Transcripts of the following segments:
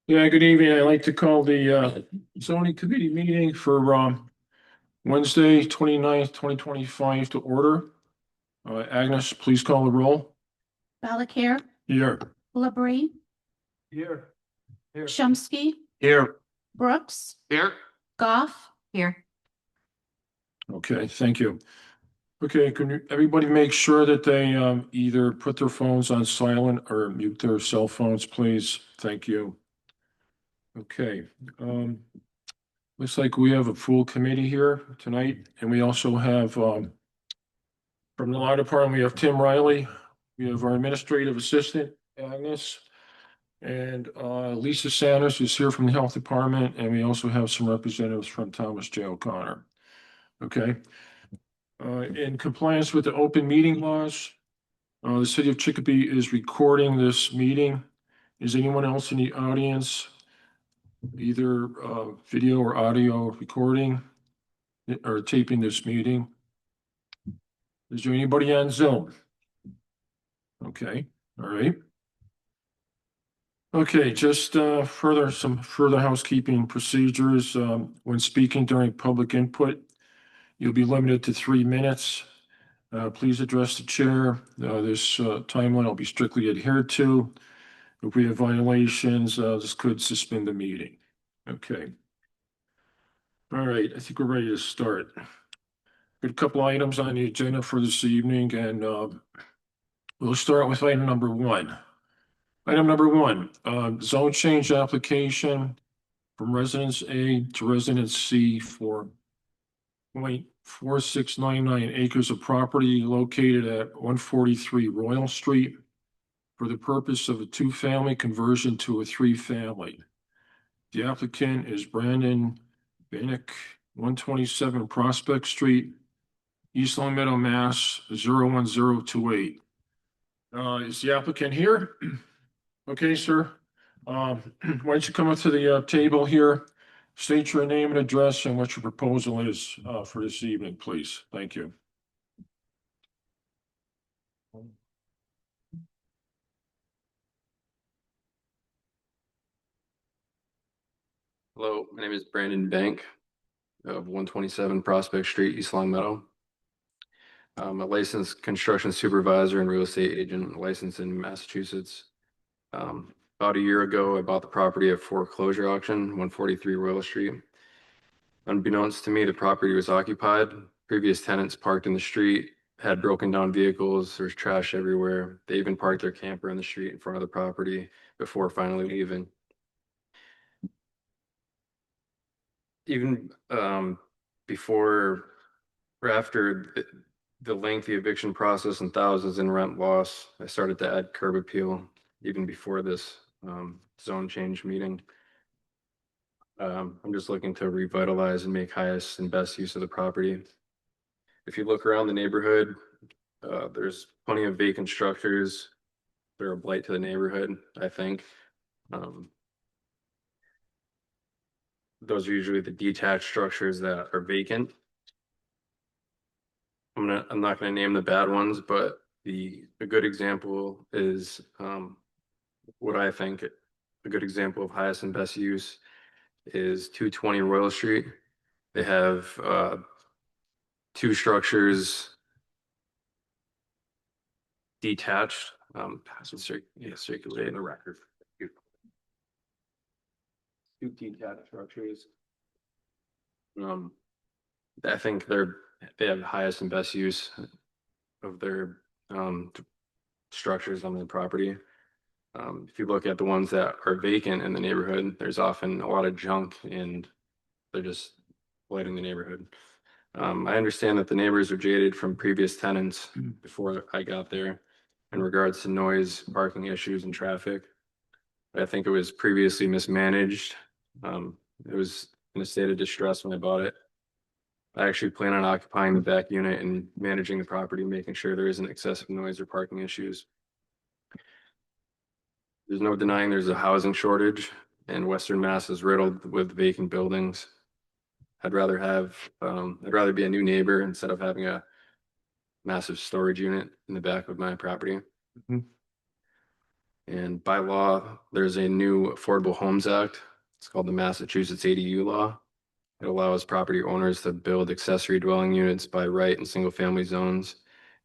Yeah, good evening. I'd like to call the zoning committee meeting for Wednesday, 29th, 2025 to order. Agnes, please call the roll. Balakir, Here. Labrie, Here. Here. Shumsky, Here. Brooks, Here. Goff. Here. Okay, thank you. Okay, everybody make sure that they either put their phones on silent or mute their cell phones, please? Thank you. Okay. Looks like we have a full committee here tonight, and we also have from the law department, we have Tim Riley. We have our administrative assistant, Agnes. And Lisa Sanders is here from the health department, and we also have some representatives from Thomas J. O'Connor. Okay. In compliance with the open meeting laws, the city of Chicopee is recording this meeting. Is anyone else in the audience, either video or audio recording or taping this meeting? Is there anybody on Zoom? Okay, all right. Okay, just some further housekeeping procedures. When speaking during public input, you'll be limited to 3 minutes. Please address the chair. This timeline will be strictly adhered to. If we have violations, this could suspend the meeting. Okay. All right, I think we're ready to start. Got a couple items on the agenda for this evening, and we'll start with item number one. Item number one, zone change application from residence A to residence C for 0.4699 acres of property located at 143 Royal Street for the purpose of a two-family conversion to a three-family. The applicant is Brandon Bannick, 127 Prospect Street, East Long Meadow, Mass. 01028. Is the applicant here? Okay, sir. Why don't you come up to the table here? State your name and address and what your proposal is for this evening, please. Thank you. Hello, my name is Brandon Bank of 127 Prospect Street, East Long Meadow. I'm a licensed construction supervisor and real estate agent licensed in Massachusetts. About a year ago, I bought the property at foreclosure auction, 143 Royal Street. Unbeknownst to me, the property was occupied. Previous tenants parked in the street, had broken down vehicles. There's trash everywhere. They even parked their camper in the street in front of the property before finally leaving. Even before or after the lengthy eviction process and thousands in rent loss, I started to add curb appeal even before this zone change meeting. I'm just looking to revitalize and make highest and best use of the property. If you look around the neighborhood, there's plenty of vacant structures. They're a blight to the neighborhood, I think. Those are usually the detached structures that are vacant. I'm not gonna name the bad ones, but a good example is what I think a good example of highest and best use is 220 Royal Street. They have two structures detached. Circulate the record. Two detached structures. I think they have the highest and best use of their structures on the property. If you look at the ones that are vacant in the neighborhood, there's often a lot of junk and they're just blighting the neighborhood. I understand that the neighbors are jaded from previous tenants before I got there in regards to noise, parking issues, and traffic. I think it was previously mismanaged. It was in a state of distress when I bought it. I actually plan on occupying the back unit and managing the property, making sure there isn't excessive noise or parking issues. There's no denying there's a housing shortage and Western Mass is riddled with vacant buildings. I'd rather be a new neighbor instead of having a massive storage unit in the back of my property. And by law, there's a new Affordable Homes Act. It's called the Massachusetts ADU law. It allows property owners to build accessory dwelling units by right in single-family zones,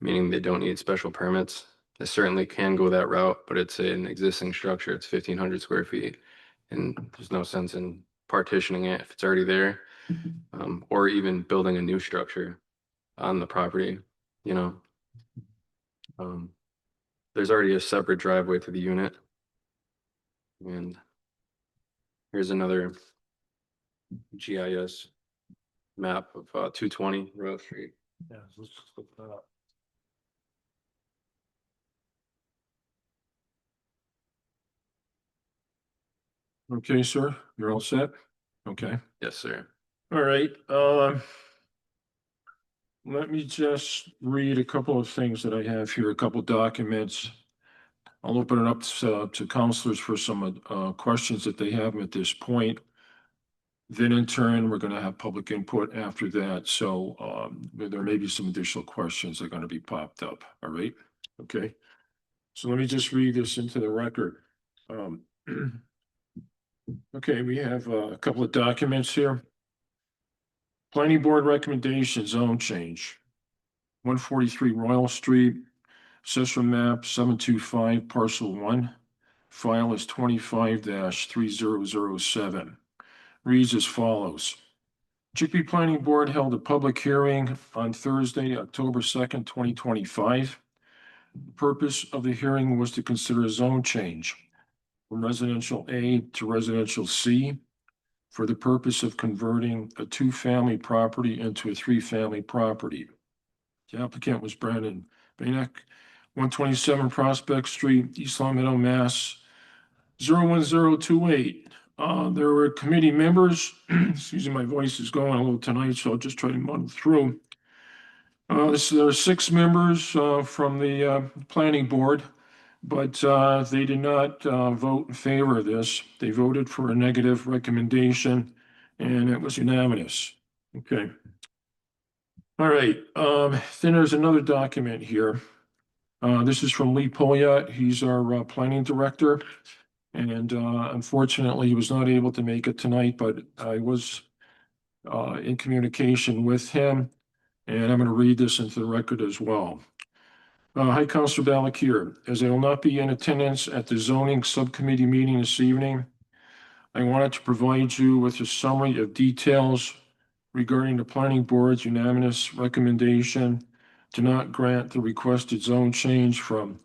meaning they don't need special permits. They certainly can go that route, but it's an existing structure. It's 1,500 square feet. And there's no sense in partitioning it if it's already there, or even building a new structure on the property, you know. There's already a separate driveway to the unit. And here's another GIS map of 220 Rose Street. Yeah, let's just look that up. Okay, sir, you're all set? Okay. Yes, sir. All right, let me just read a couple of things that I have here, a couple documents. I'll open it up to counselors for some questions that they have at this point. Then in turn, we're going to have public input after that. So there may be some additional questions that are going to be popped up. All right. Okay. So let me just read this into the record. Okay, we have a couple of documents here. Planning Board recommendation zone change. 143 Royal Street, Assessor map 725, parcel 1. File is 25-3007. Reads as follows. Chicopee Planning Board held a public hearing on Thursday, October 2nd, 2025. The purpose of the hearing was to consider a zone change from residential A to residential C for the purpose of converting a 2-family property into a 3-family property. The applicant was Brandon Banek, 127 Prospect Street, East Long Meadow, Mass. 01028. There were committee members. Excuse me, my voice is going a little tonight, so I'll just try to muddle through. There are 6 members from the planning board, but they did not vote in favor of this. They voted for a negative recommendation, and it was unanimous. Okay. All right. Then there's another document here. This is from Lee Poliat. He's our planning director. And unfortunately, he was not able to make it tonight, but I was in communication with him, and I'm going to read this into the record as well. Hi, Councilor Balakir. As I will not be in attendance at the zoning subcommittee meeting this evening, I wanted to provide you with a summary of details regarding the planning board's unanimous recommendation to not grant the requested zone change from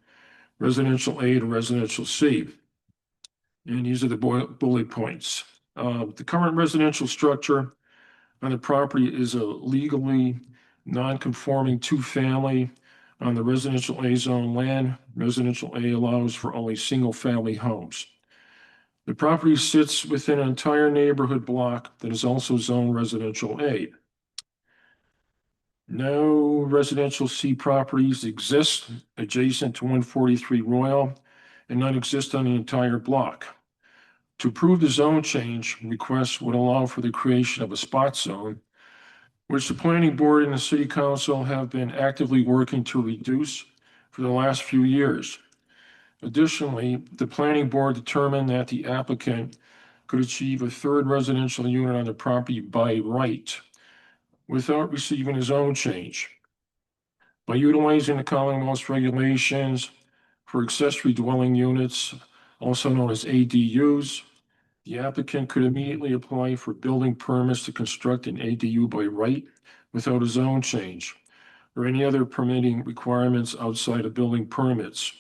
residential A to residential C. And these are the bullet points. The current residential structure on the property is a legally non-conforming 2-family on the residential A zone land. Residential A allows for only single-family homes. The property sits within an entire neighborhood block that is also zoned residential A. No residential C properties exist adjacent to 143 Royal, and none exist on the entire block. To approve the zone change, request would allow for the creation of a spot zone, which the planning board and the city council have been actively working to reduce for the last few years. Additionally, the planning board determined that the applicant could achieve a 3rd residential unit on the property by right without receiving a zone change. By utilizing the Commonwealth's regulations for accessory dwelling units, also known as ADUs, the applicant could immediately apply for building permits to construct an ADU by right without a zone change or any other permitting requirements outside of building permits.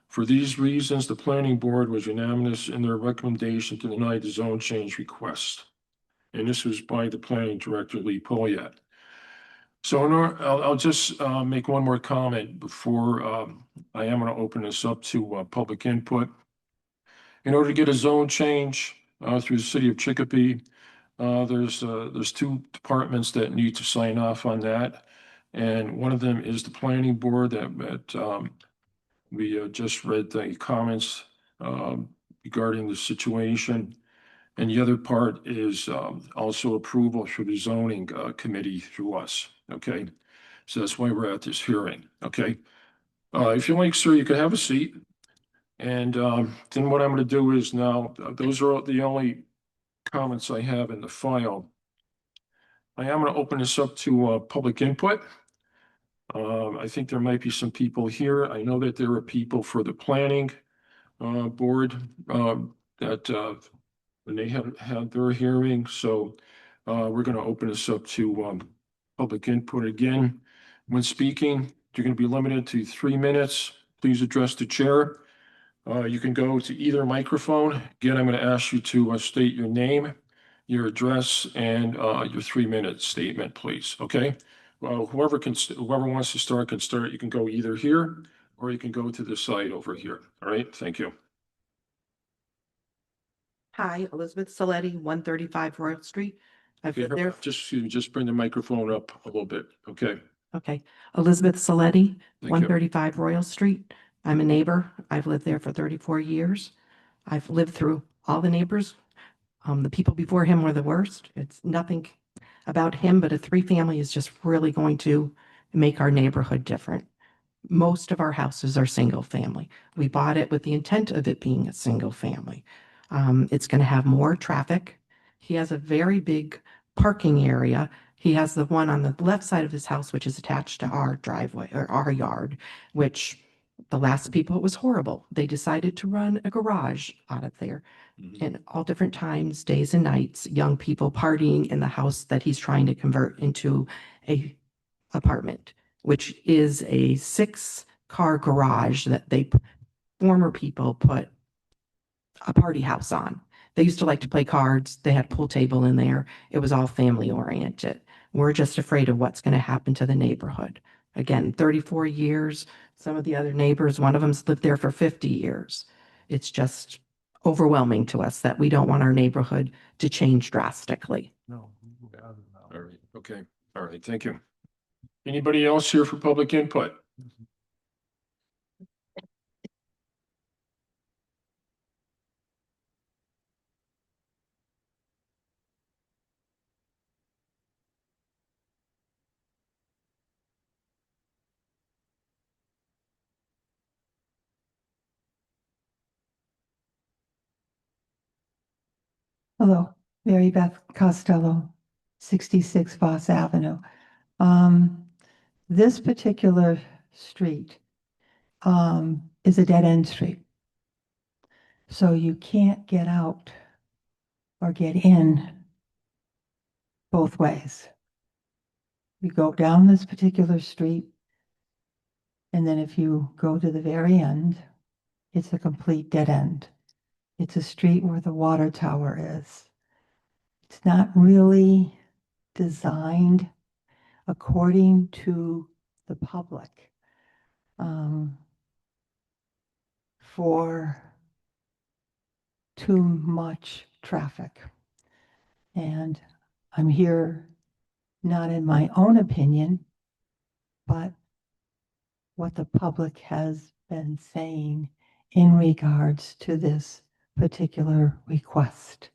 For these reasons, the planning board was unanimous in their recommendation to deny the zone change request. And this was by the planning director, Lee Poliat. So I'll just make one more comment before I am going to open this up to public input. In order to get a zone change through the city of Chicopee, there's 2 departments that need to sign off on that. And one of them is the planning board that we just read the comments regarding the situation. And the other part is also approval for the zoning committee through us. Okay. So that's why we're at this hearing. Okay. If you like, sir, you could have a seat. And then what I'm going to do is now, those are the only comments I have in the file. I am going to open this up to public input. I think there might be some people here. I know that there are people for the planning board that when they haven't had their hearing. So we're going to open this up to public input again. When speaking, you're going to be limited to 3 minutes. Please address the chair. You can go to either microphone. Again, I'm going to ask you to state your name, your address, and your 3-minute statement, please. Okay? Well, whoever wants to start can start. You can go either here or you can go to the side over here. All right? Thank you. Hi, Elizabeth Saletti, 135 Royal Street. I've Okay, lived there. just bring the microphone up a little bit. Okay. Okay, Elizabeth Saletti, you. 135 Royal Street. I'm a neighbor. I've lived there for 34 years. I've lived through all the neighbors. The people before him were the worst. It's nothing about him, but a 3-family is just really going to make our neighborhood different. Most of our houses are single family. We bought it with the intent of it being a single family. It's going to have more traffic. He has a very big parking area. He has the one on the left side of his house, which is attached to our driveway or our yard, which the last people, it was horrible. They decided to run a garage out of there. And all different times, days and nights, young people partying in the house that he's trying to convert into a apartment, which is a 6-car garage that former people put a party house on. They used to like to play cards. They had a pool table in there. It was all family oriented. We're just afraid of what's going to happen to the neighborhood. Again, 34 years. Some of the other neighbors, one of them's lived there for 50 years. It's just overwhelming to us that we don't want our neighborhood to change drastically. No. All right. Okay. All right. Thank you. Anybody else here for public input? Hello, Mary Beth Costello, 66 Voss Avenue. This particular street is a dead-end street. So you can't get out or get in both ways. You go down this particular street, and then if you go to the very end, it's a complete dead end. It's a street where the water tower is. It's not really designed according to the public for too much traffic. And I'm here not in my own opinion, but what the public has been saying in regards to this particular request.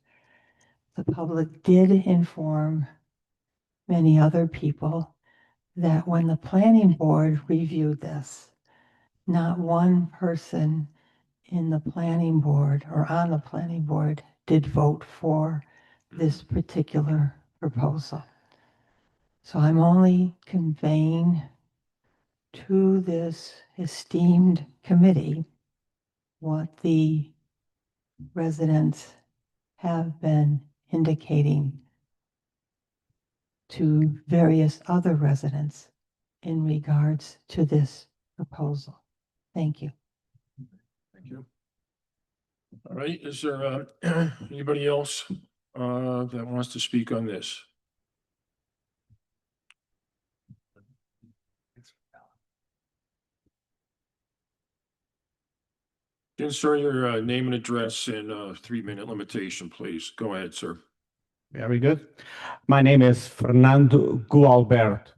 The public did inform many other people that when the planning board reviewed this, not one person in the planning board or on the planning board did vote for this particular proposal. So I'm only conveying to this esteemed committee what the residents have been indicating to various other residents in regards to this proposal. Thank you. Thank you. All right. Is there anybody else that wants to speak on this? Insert your name and address and 3-minute limitation, please. Go ahead, sir. Very good. My name is Fernando Gualbert,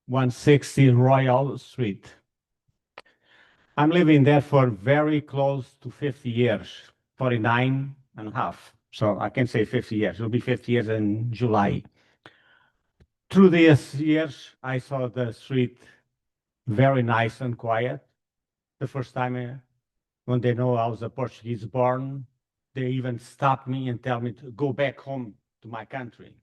160 Royal Street. I'm living there for very close to 50 years, 49 and a half. So I can say 50 years. It'll be 50 years in July. Through these years, I saw the street very nice and quiet the first time when they know I was a Portuguese born, they even stop me and tell me to go back home to my country.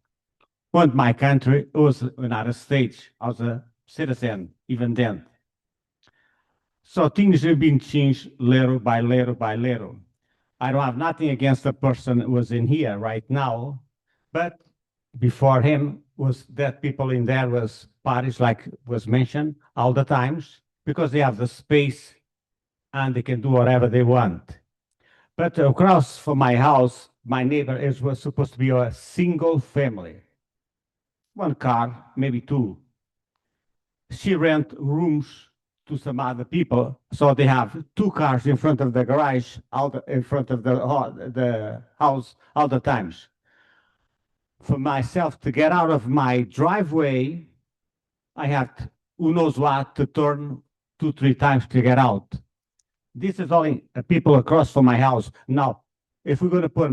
When my country was another state, I was a citizen even then. So things have been changed little by little by little. I don't have nothing against the person who was in here right now, but before him was that people in there was parties like was mentioned all the times because they have the space and they can do whatever they want. But across from my house, my neighbor was supposed to be a single family. One car, maybe two. She rent rooms to some other people, so they have two cars in front of the garage, in front of the house all the times. For myself to get out of my driveway, I have who knows what to turn 2, 3 times to get out. This is only people across from my house. Now, if we're going to put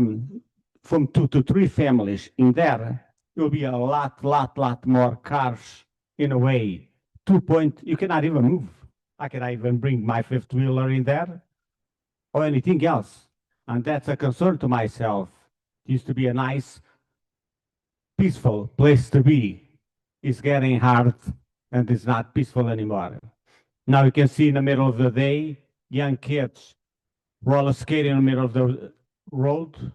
from 2 to 3 families in there, it will be a lot more cars in a way. 2 point, you cannot even move. I cannot even bring my fifth wheeler in there or anything else. And that's a concern to myself. It used to be a nice, peaceful place to be. It's getting hard and it's not peaceful anymore. Now you can see in the middle of the day, young kids roller skating in the middle of the road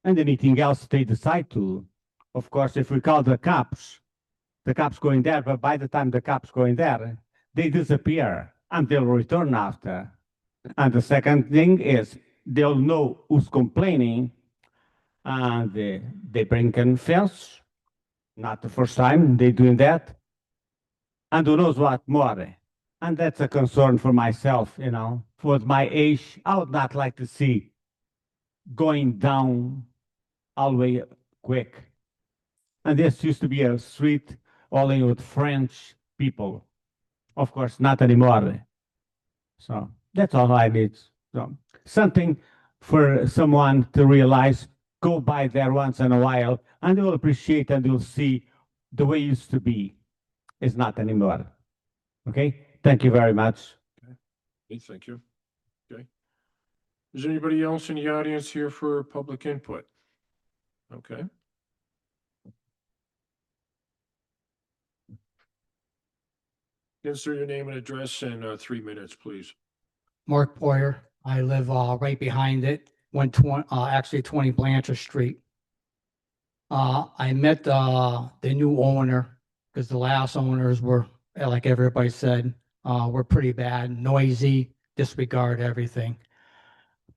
and anything else they decide to. Of course, if we call the cops going there, but by the time the cops going there, they disappear and they'll return after. And the second thing is they'll know who's complaining and they bring in fence. Not the first time they doing that. And who knows what more. And that's a concern for myself, you know. For my age, I would not like to see going down all the way quick. And this used to be a street only with French people. Of course, not anymore. So that's all I need. So something for someone to realize, go by there once in a while, and they will appreciate and you'll see the way it used to be is not anymore. Okay? Thank you very much. Okay, thank you. Okay. Is anybody else in the audience here for public input? Okay. Insert your name and address in 3 minutes, please. Mark Boyer. I live right behind it, 20 Blanchard Street. I met the new owner because the last owners were, like everybody said, were pretty bad, noisy, disregard everything.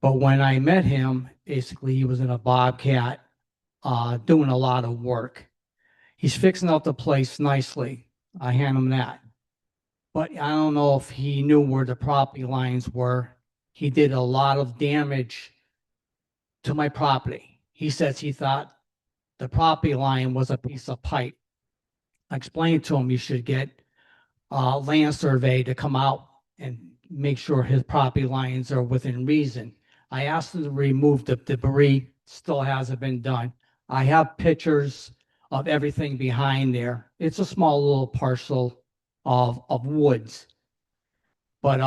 But when I met him, basically he was in a Bobcat doing a lot of work. He's fixing up the place nicely. I hand him that. But I don't know if he knew where the property lines were. He did a lot of damage to my property. He says he thought the property line was a piece of pipe. I explained to him you should get a land survey to come out and make sure his property lines are within reason. I asked him to remove the debris, still hasn't been done. I have pictures of everything behind there. It's a small little parcel of woods. But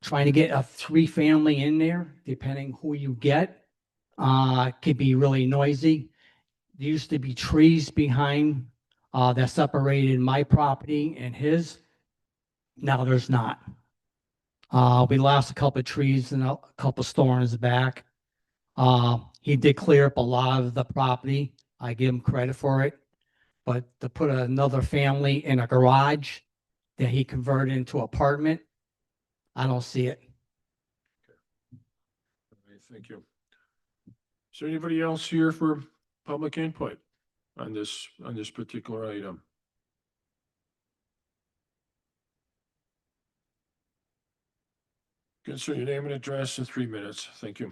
trying to get a 3-family in there, depending who you get, could be really noisy. There used to be trees behind that separated my property and his. Now there's not. We lost a couple of trees and a couple of storms back. He did clear up a lot of the property. I give him credit for it. But to put another family in a garage that he converted into apartment, I don't see it. Okay, thank you. Is there anybody else here for public input on this particular item? Insert your name and address in 3 minutes. Thank you.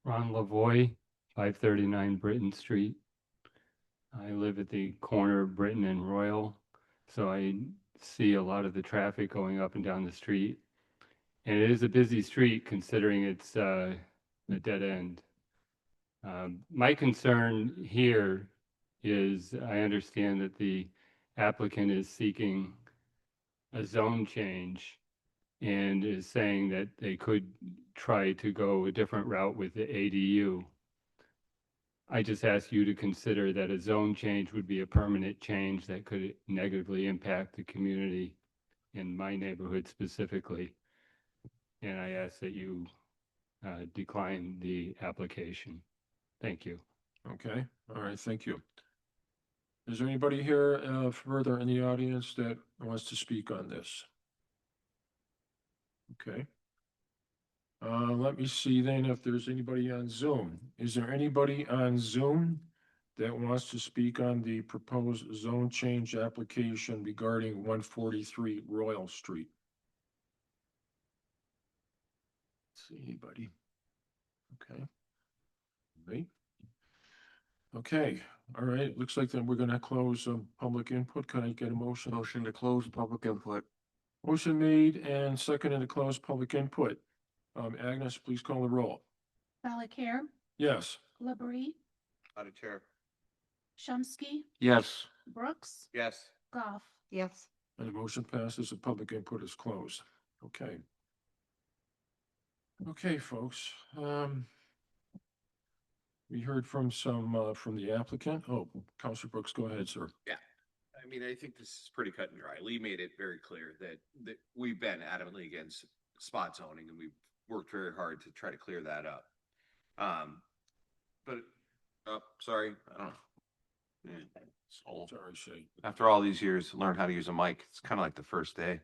Ron Lavoie, 539 Britton Street. I live at the corner of Britton and Royal, so I see a lot of the traffic going up and down the street. And it is a busy street considering it's a dead end. My concern here is I understand that the applicant is seeking a zone change and is saying that they could try to go a different route with the ADU. I just ask you to consider that a zone change would be a permanent change that could negatively impact the community in my neighborhood specifically. And I ask that you decline the application. Thank you. Okay, all right, thank you. Is there anybody here further in the audience that wants to speak on this? Okay. Let me see then if there's anybody on Zoom. Is there anybody on Zoom that wants to speak on the proposed zone change application regarding 143 Royal Street? See anybody? Okay. Right. Okay, all right, looks like then we're gonna close public input. Can I get a motion? Motion to close public input. Motion made and seconded to close public input. Agnes, please call the roll. Balakir, Yes. Labrie, Out of chair. Chomsky, Yes. Brooks, Yes. Goff. Yes. And the motion passes. The public input is closed. Okay. Okay, folks. We heard from from the applicant. Oh, Counselor Brooks, go ahead, sir. I mean, I think this is pretty cut and dry. Lee made it very clear that we've been adamantly against spot zoning and we've worked very hard to try to clear that up. But, oh, sorry, I don't know. Yeah, it's old. Sorry, Shay. After all these years, learn how to use a mic. It's kind of like the first day.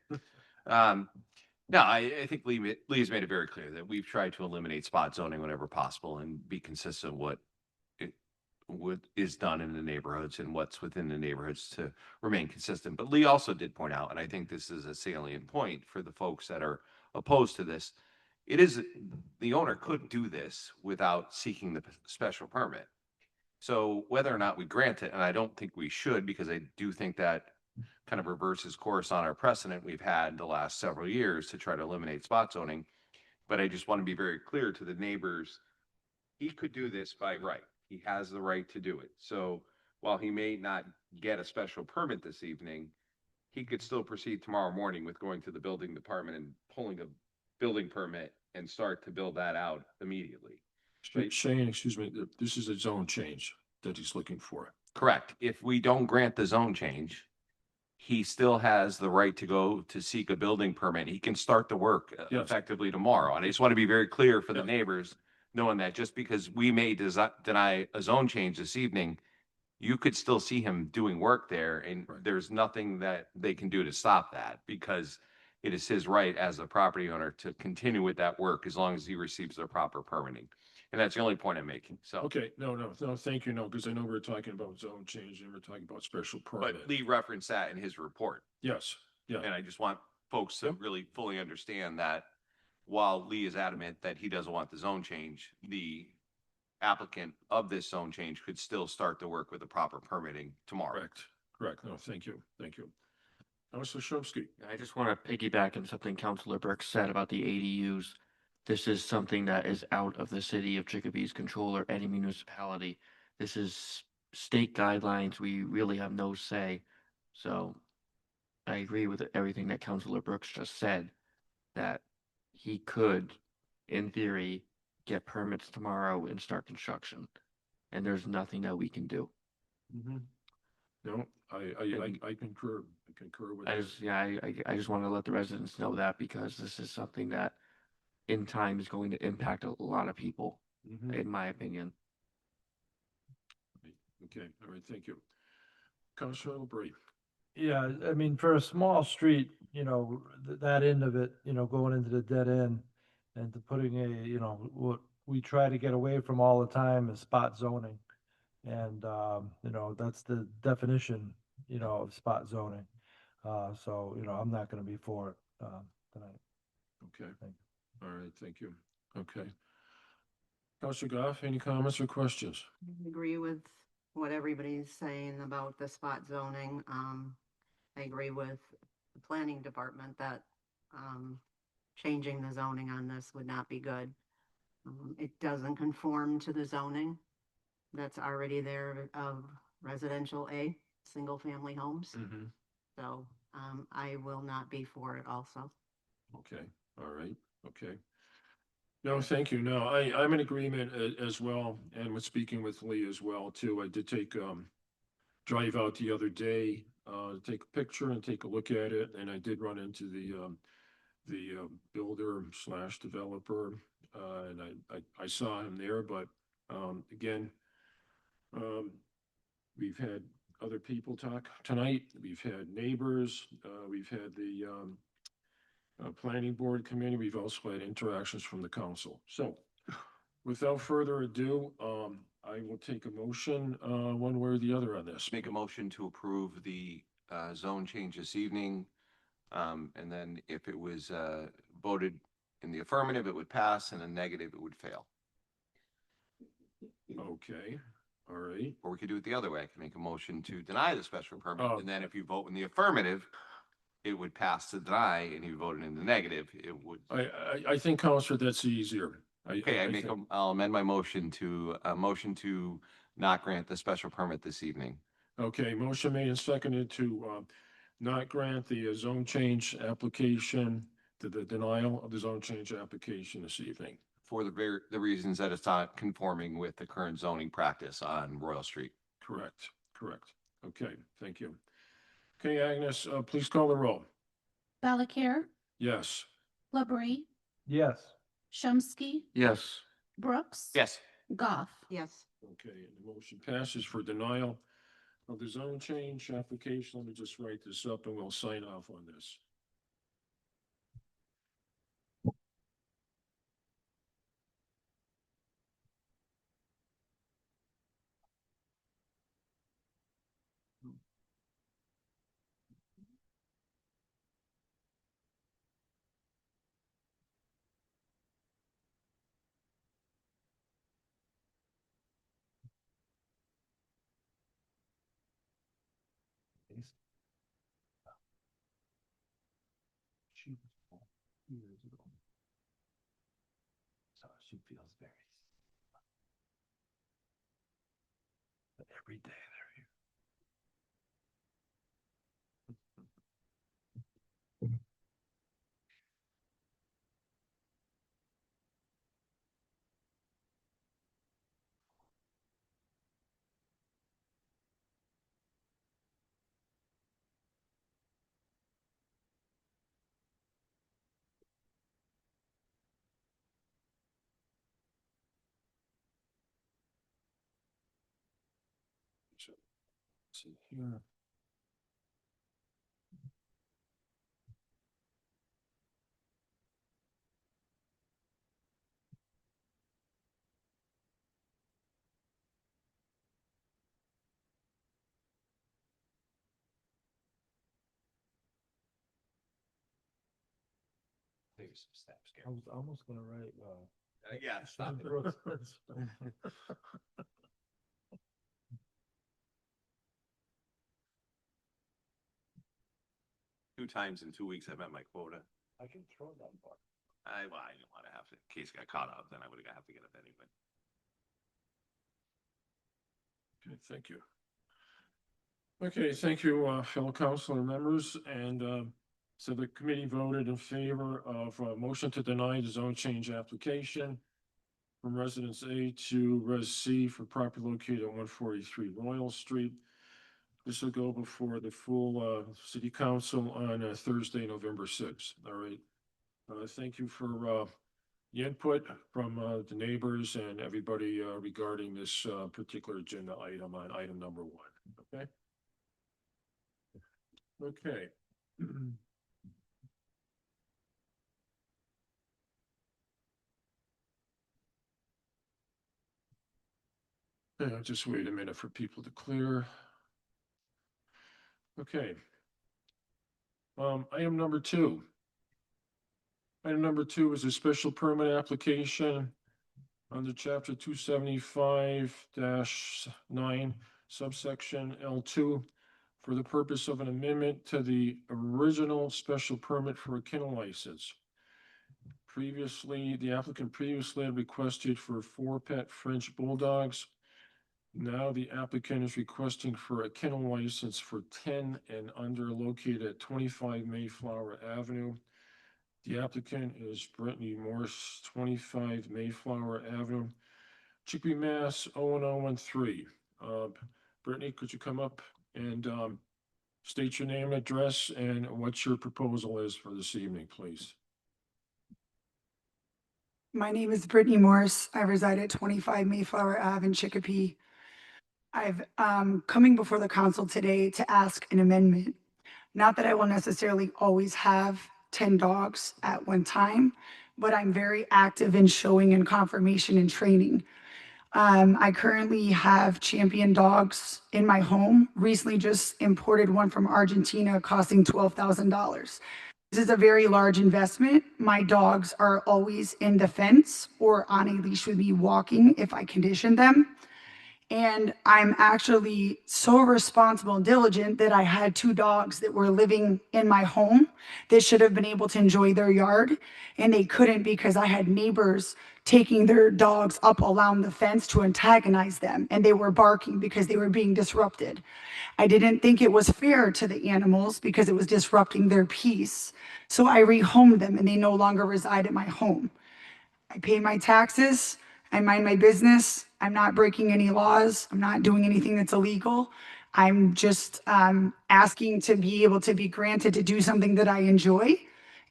No, I think Lee has made it very clear that we've tried to eliminate spot zoning whenever possible and be consistent what is done in the neighborhoods and what's within the neighborhoods to remain consistent. But Lee also did point out, and I think this is a salient point for the folks that are opposed to this, it is, the owner could do this without seeking the special permit. So whether or not we grant it, and I don't think we should, because I do think that kind of reverses course on our precedent we've had the last several years to try to eliminate spot zoning. But I just want to be very clear to the neighbors, he could do this by right. He has the right to do it. So while he may not get a special permit this evening, he could still proceed tomorrow morning with going to the building department and pulling a building permit and start to build that out immediately. Right. Shane, excuse me, this is a zone change that he's looking for. Correct. If we don't grant the zone change, he still has the right to go to seek a building permit. He can start the work Yes. effectively tomorrow. And I just want to be very clear for the Yeah. neighbors, knowing that just because we may deny a zone change this evening, you could still see him doing work there, and Right. there's nothing that they can do to stop that, because it is his right as a property owner to continue with that work as long as he receives the proper permitting. And that's the only point I'm making. So, Okay, no, thank you, no, because I know we're talking about zone change and we're talking about special but permit. Lee referenced that in his report. Yes, yeah, And I just want folks to Yep. really fully understand that while Lee is adamant that he doesn't want the zone change, the applicant of this zone change could still start the work with the proper permitting tomorrow. correct, no, thank you. Counselor Shumsky. I just want to piggyback on something Councilor Brooks said about the ADUs. This is something that is out of the city of Chicopee's control or any municipality. This is state guidelines. We really have no say. So I agree with everything that Councilor Brooks just said, that he could, in theory, get permits tomorrow and start construction. And there's nothing that we can do. No, I concur with I that. just, yeah, I just want to let the residents know that, because this is something that in time is going to impact a lot of people, Mhm. in my opinion. Okay, all right, thank you. Counselor LaBrie. Yeah, I mean, for a small street, that end of it, going into the dead end and to putting what we try to get away from all the time is spot zoning. And, that's the definition, of spot zoning. So, I'm not going to be for it, tonight. Okay, Thank all right, thank you. Okay. Counselor Goff, any comments or questions? I agree with what everybody's saying about the spot zoning. I agree with the planning department that changing the zoning on this would not be good. It doesn't conform to the zoning that's already there of residential A, single family homes. Mm-hmm. So I will not be for it also. Okay, all right, okay. No, thank you. No, I'm in agreement as well, and was speaking with Lee as well, too. I did take, drive out the other day, take a picture and take a look at it, and I did run into the builder slash developer, and I saw him there, but, again, we've had other people talk tonight. We've had neighbors, we've had the, planning board committee. We've also had interactions from the council. So without further ado, I will take a motion, one way or the other on this. Make a motion to approve the zone change this evening. And then if it was voted in the affirmative, it would pass, and a negative, it would fail. Okay, all right. Or we could do it the other way. I can make a motion to deny the special permit, Oh. and then if you vote in the affirmative, it would pass to deny, and if you voted in the negative, it would. I think, Counselor, that's easier. Okay, I make think- I'll amend my motion to, a motion to not grant the special permit this evening. Okay, motion made and seconded to, not grant the zone change application, to the denial of the zone change application this evening. For the reasons that it's not conforming with the current zoning practice on Royal Street. Correct, correct. Okay, thank you. Okay, Agnes, please call the roll. Valakir, Yes. Labrie, Yes. Chomsky, Yes. Brooks. Yes. Goff. Yes. Okay, and the motion passes for denial of the zone change application. Let me just write this up and we'll sign off on this. She was born years ago. So she feels very. But every day they're here. So, let's see here. Maybe some steps. I was almost gonna write, Yeah, stop it. Brooks. 2 times in 2 weeks, I met my quota. I can throw that bar. I didn't want to have to, in case I got caught up, then I would have to get up anyway. Okay, thank you. Okay, thank you, fellow councilor members, and so the committee voted in favor of a motion to deny the zone change application from Residence A to Res C for property located at 143 Royal Street. This will go before the full city council on Thursday, November 6th. All right. Thank you for the input from the neighbors and everybody regarding this particular agenda item on item number 1. Okay. Okay. Yeah, just wait a minute for people to clear. Okay. Item number 2. Item number 2 is a special permit application under chapter 275-9 subsection L2 for the purpose of an amendment to the original special permit for a kennel license. Previously, the applicant previously had requested for 4 pet French bulldogs. Now the applicant is requesting for a kennel license for 10 and under located at 25 Mayflower Avenue. The applicant is Brittany Morse, 25 Mayflower Avenue, Chicopee, Mass. 01013. Brittany, could you come up and state your name and address and what your proposal is for this evening, please? My name is Brittany Morse. I reside at 25 Mayflower Ave in Chicopee. I've coming before the council today to ask an amendment. Not that I will necessarily always have 10 dogs at one time, but I'm very active in showing and confirmation and training. I currently have champion dogs in my home. Recently just imported one from Argentina costing $12,000. This is a very large investment. My dogs are always in the fence or on a leash with me walking if I condition them. And I'm actually so responsible and diligent that I had 2 dogs that were living in my home that should have been able to enjoy their yard. And they couldn't because I had neighbors taking their dogs up around the fence to antagonize them. And they were barking because they were being disrupted. I didn't think it was fair to the animals because it was disrupting their peace. So I rehomed them and they no longer reside at my home. I pay my taxes. I mind my business. I'm not breaking any laws. I'm not doing anything that's illegal. I'm just asking to be able to be granted to do something that I enjoy.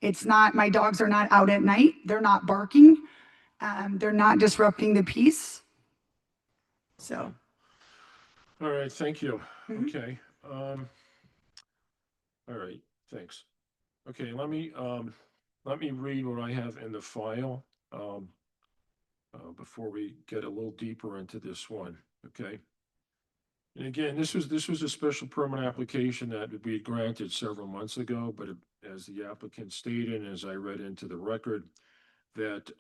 It's not, my dogs are not out at night. They're not barking. They're not disrupting the peace. So. All right, thank you. Mhm. Okay. All right, thanks. Okay, let me read what I have in the file, before we get a little deeper into this one, okay? And again, this was a special permit application that we had granted several months ago, but as the applicant stated, and as I read into the record, that,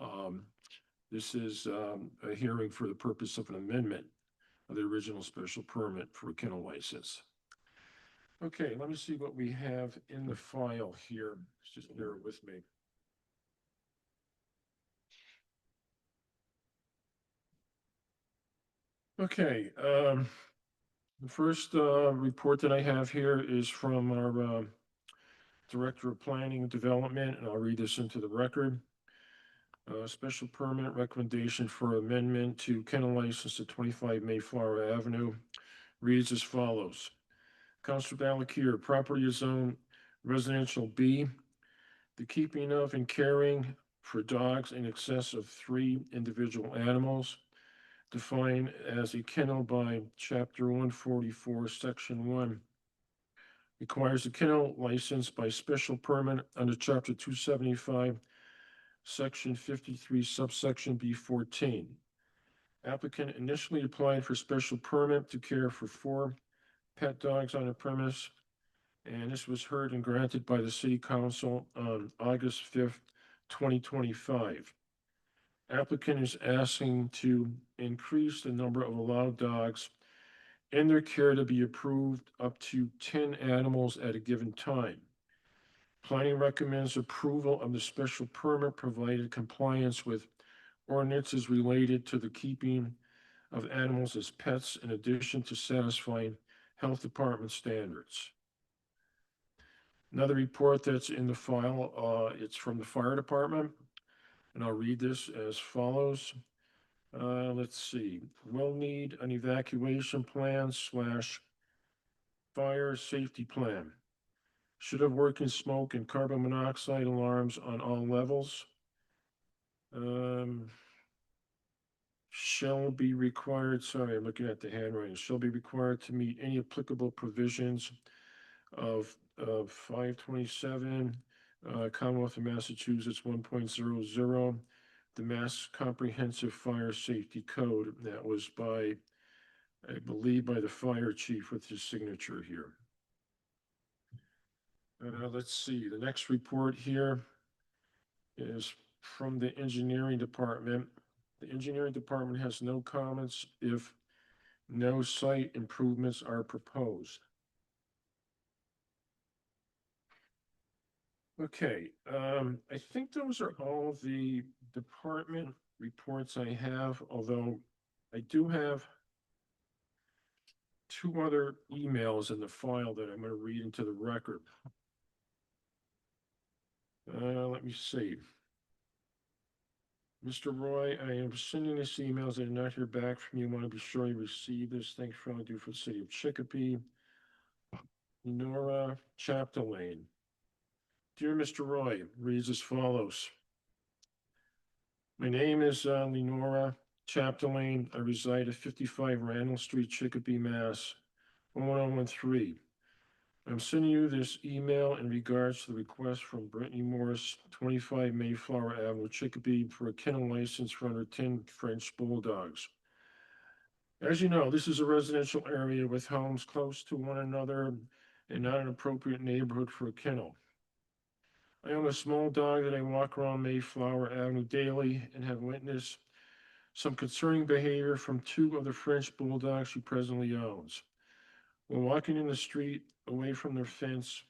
this is, a hearing for the purpose of an amendment of the original special permit for a kennel license. Okay, let me see what we have in the file here. Just bear with me. Okay, the first report that I have here is from our Director of Planning and Development, and I'll read this into the record. Special permit recommendation for amendment to kennel license at 25 Mayflower Avenue reads as follows. Councilor Balakir, property is zoned residential B. The keeping of and caring for dogs in excess of 3 individual animals, defined as a kennel by Chapter 144, Section 1, requires a kennel license by special permit under Chapter 275, Section 53, subsection B14. Applicant initially applied for special permit to care for 4 pet dogs on the premise, and this was heard and granted by the City Council on August 5th, 2025. Applicant is asking to increase the number of allowed dogs in their care to be approved up to 10 animals at a given time. Planning recommends approval of the special permit provided compliance with ordinances related to the keeping of animals as pets in addition to satisfying health department standards. Another report that's in the file, it's from the fire department, and I'll read this as follows. Let's see, we'll need an evacuation plan / fire safety plan. Should have working smoke and carbon monoxide alarms on all levels. Shall be required, sorry, I'm looking at the handwriting, shall be required to meet any applicable provisions of 527, Commonwealth of Massachusetts 1.00, the Mass Comprehensive Fire Safety Code. That was by, I believe, by the fire chief with his signature here. Let's see, the next report here is from the engineering department. The engineering department has no comments if no site improvements are proposed. Okay, I think those are all the department reports I have, although I do have 2 other emails in the file that I'm going to read into the record. Let me see. Mr. Roy, I am sending this email as I did not hear back from you. Want to be sure you receive this. Thanks for all you do for the city of Chicopee. Nora Chapdelaine. Dear Mr. Roy, reads as follows. My name is Lenora Chapdelaine. I reside at 55 Randall Street, Chicopee, Mass. 01013. I'm sending you this email in regards to the request from Brittany Morris, 25 Mayflower Avenue, Chicopee, for a kennel license for under 10 French Bulldogs. As you know, this is a residential area with homes close to one another and not an appropriate neighborhood for a kennel. I own a small dog that I walk around Mayflower Avenue daily and have witnessed some concerning behavior from two of the French Bulldogs she presently owns. When walking in the street away from their fence,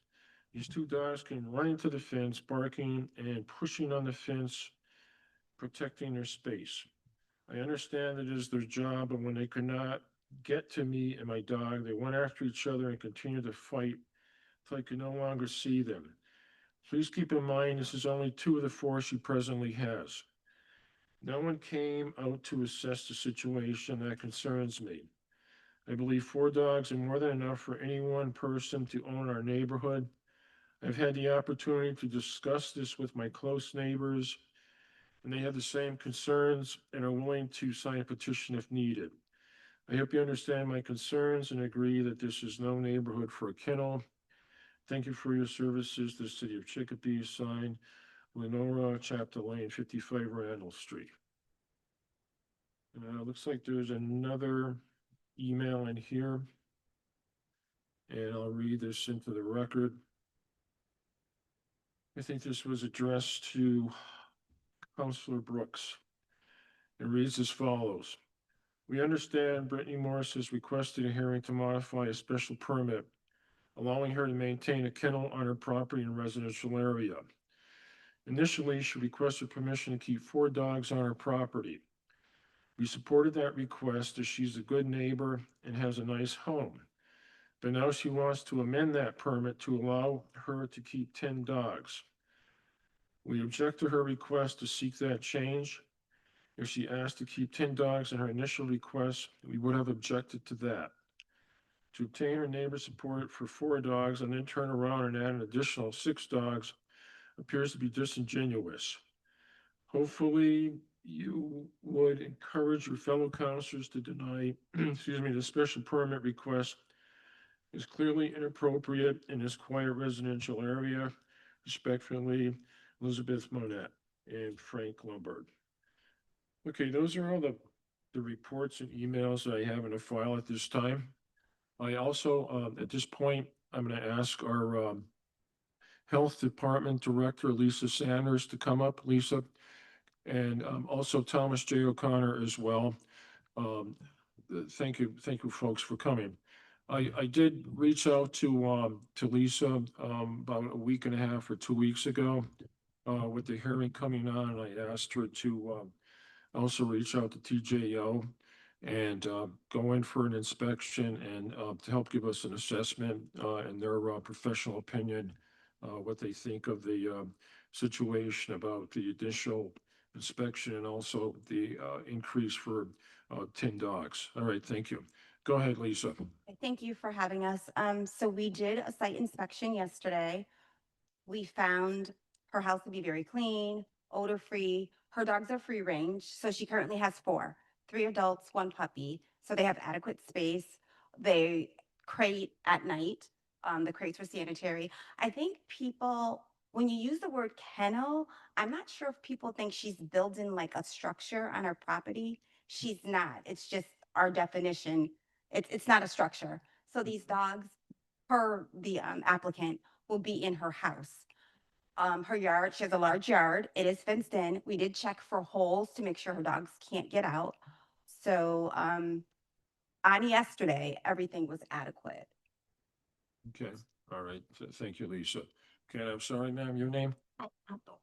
these two dogs can run into the fence, barking and pushing on the fence, protecting their space. I understand it is their job, but when they could not get to me and my dog, they went after each other and continued to fight until I could no longer see them. Please keep in mind this is only two of the four she presently has. No one came out to assess the situation. That concerns me. I believe 4 dogs are more than enough for any one person to own our neighborhood. I've had the opportunity to discuss this with my close neighbors, and they have the same concerns and are willing to sign a petition if needed. I hope you understand my concerns and agree that this is no neighborhood for a kennel. Thank you for your services to the city of Chicopee. Signed, Lenora Chapdelaine, 55 Randall Street. Looks like there's another email in here, and I'll read this into the record. I think this was addressed to Councilor Brooks. It reads as follows. We understand Brittany Morris has requested a hearing to modify a special permit, allowing her to maintain a kennel on her property in a residential area. Initially, she requested permission to keep 4 dogs on her property. We supported that request as she's a good neighbor and has a nice home. But now she wants to amend that permit to allow her to keep 10 dogs. We object to her request to seek that change. If she asked to keep 10 dogs in her initial request, we would have objected to that. To obtain her neighbor's support for 4 dogs and then turn around and add an additional 6 dogs appears to be disingenuous. Hopefully, you would encourage your fellow councilors to deny, the special permit request is clearly inappropriate in this quiet residential area. Respectfully, Elizabeth Monette and Frank Lombard. Okay, those are all the reports and emails I have in a file at this time. I also, at this point, I'm going to ask our Health Department Director, Lisa Sanders, to come up. Lisa, and also Thomas J. O'Connor as well. Thank you, folks, for coming. I did reach out to Lisa about a week and a half or 2 weeks ago with the hearing coming on, and I asked her to also reach out to TJO and go in for an inspection and to help give us an assessment and their professional opinion, what they think of the situation about the additional inspection and also the increase for 10 dogs. All right, thank you. Go ahead, Lisa. Thank you for having us. So we did a site inspection yesterday. We found her house to be very clean, odor-free. Her dogs are free range, so she currently has 4, 3 adults, 1 puppy. So they have adequate space. They crate at night. The crates were sanitary. I think people, when you use the word kennel, I'm not sure if people think she's building like a structure on her property. She's not. It's just our definition. It's not a structure. So these dogs, per the applicant, will be in her house. Her yard, she has a large yard. It is fenced in. We did check for holes to make sure her dogs can't get out. So on yesterday, everything was adequate. Okay, all right. Thank you, Lisa. Okay, I'm sorry, ma'am, your name?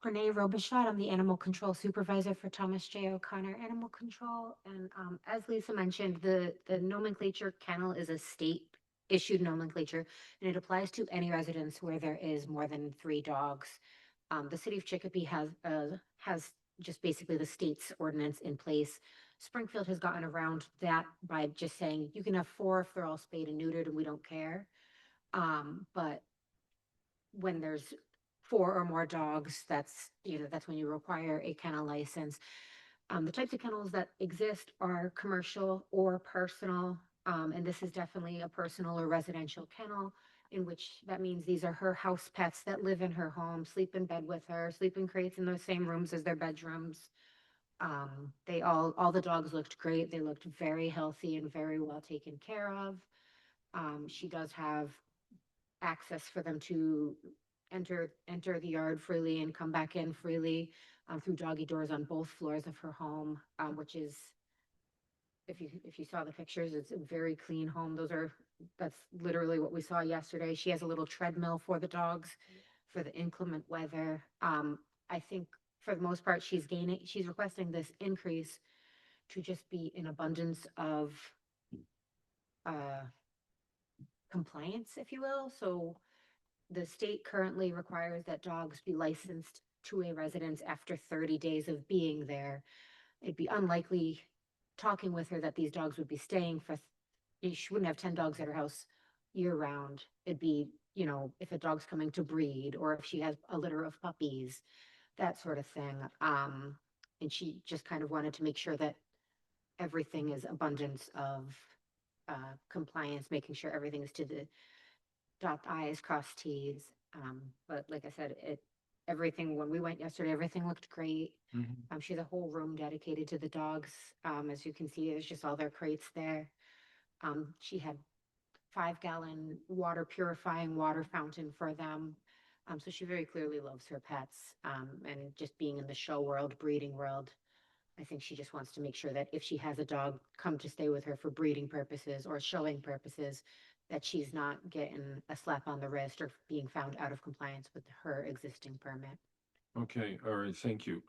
Renee Robichaud, I'm the Animal Control Supervisor for Thomas J. O'Connor Animal Control. And as Lisa mentioned, the nomenclature kennel is a state issued nomenclature, and it applies to any residence where there is more than 3 dogs The city of Chicopee has just basically the state's ordinance in place. Springfield has gotten around that by just saying you can have 4 if they're all spayed and neutered and we don't care. But when there's 4 or more dogs, that's when you require a kennel license. The types of kennels that exist are commercial or personal, and this is definitely a personal or residential kennel, in which that means these are her house pets that live in her home, sleep in bed with her, sleep in crates in the same rooms as their bedrooms. All the dogs looked great. They looked very healthy and very well taken care of. She does have access for them to enter the yard freely and come back in freely through doggy doors on both floors of her home, which is, if you saw the pictures, it's a very clean home. That's literally what we saw yesterday. She has a little treadmill for the dogs for the inclement weather. I think for the most part, she's requesting this increase to just be an abundance of compliance, if you will. So the state currently requires that dogs be licensed to a residence after 30 days of being there. It'd be unlikely, talking with her, that these dogs would be staying for, she wouldn't have 10 dogs at her house year round. It'd be, if a dog's coming to breed or if she has a litter of puppies, that sort of thing. And she just kind of wanted to make sure that everything is abundance of compliance, making sure everything is to the dot I's, cross T's. But like I said, everything, when we went yesterday, everything looked great. She has a whole room dedicated to the dogs. As you can see, it's just all their crates there. She had 5-gallon water purifying water fountain for them. So she very clearly loves her pets. And just being in the show world, breeding world, I think she just wants to make sure that if she has a dog come to stay with her for breeding purposes or showing purposes, that she's not getting a slap on the wrist or being found out of compliance with her existing permit. Okay, all right, thank you.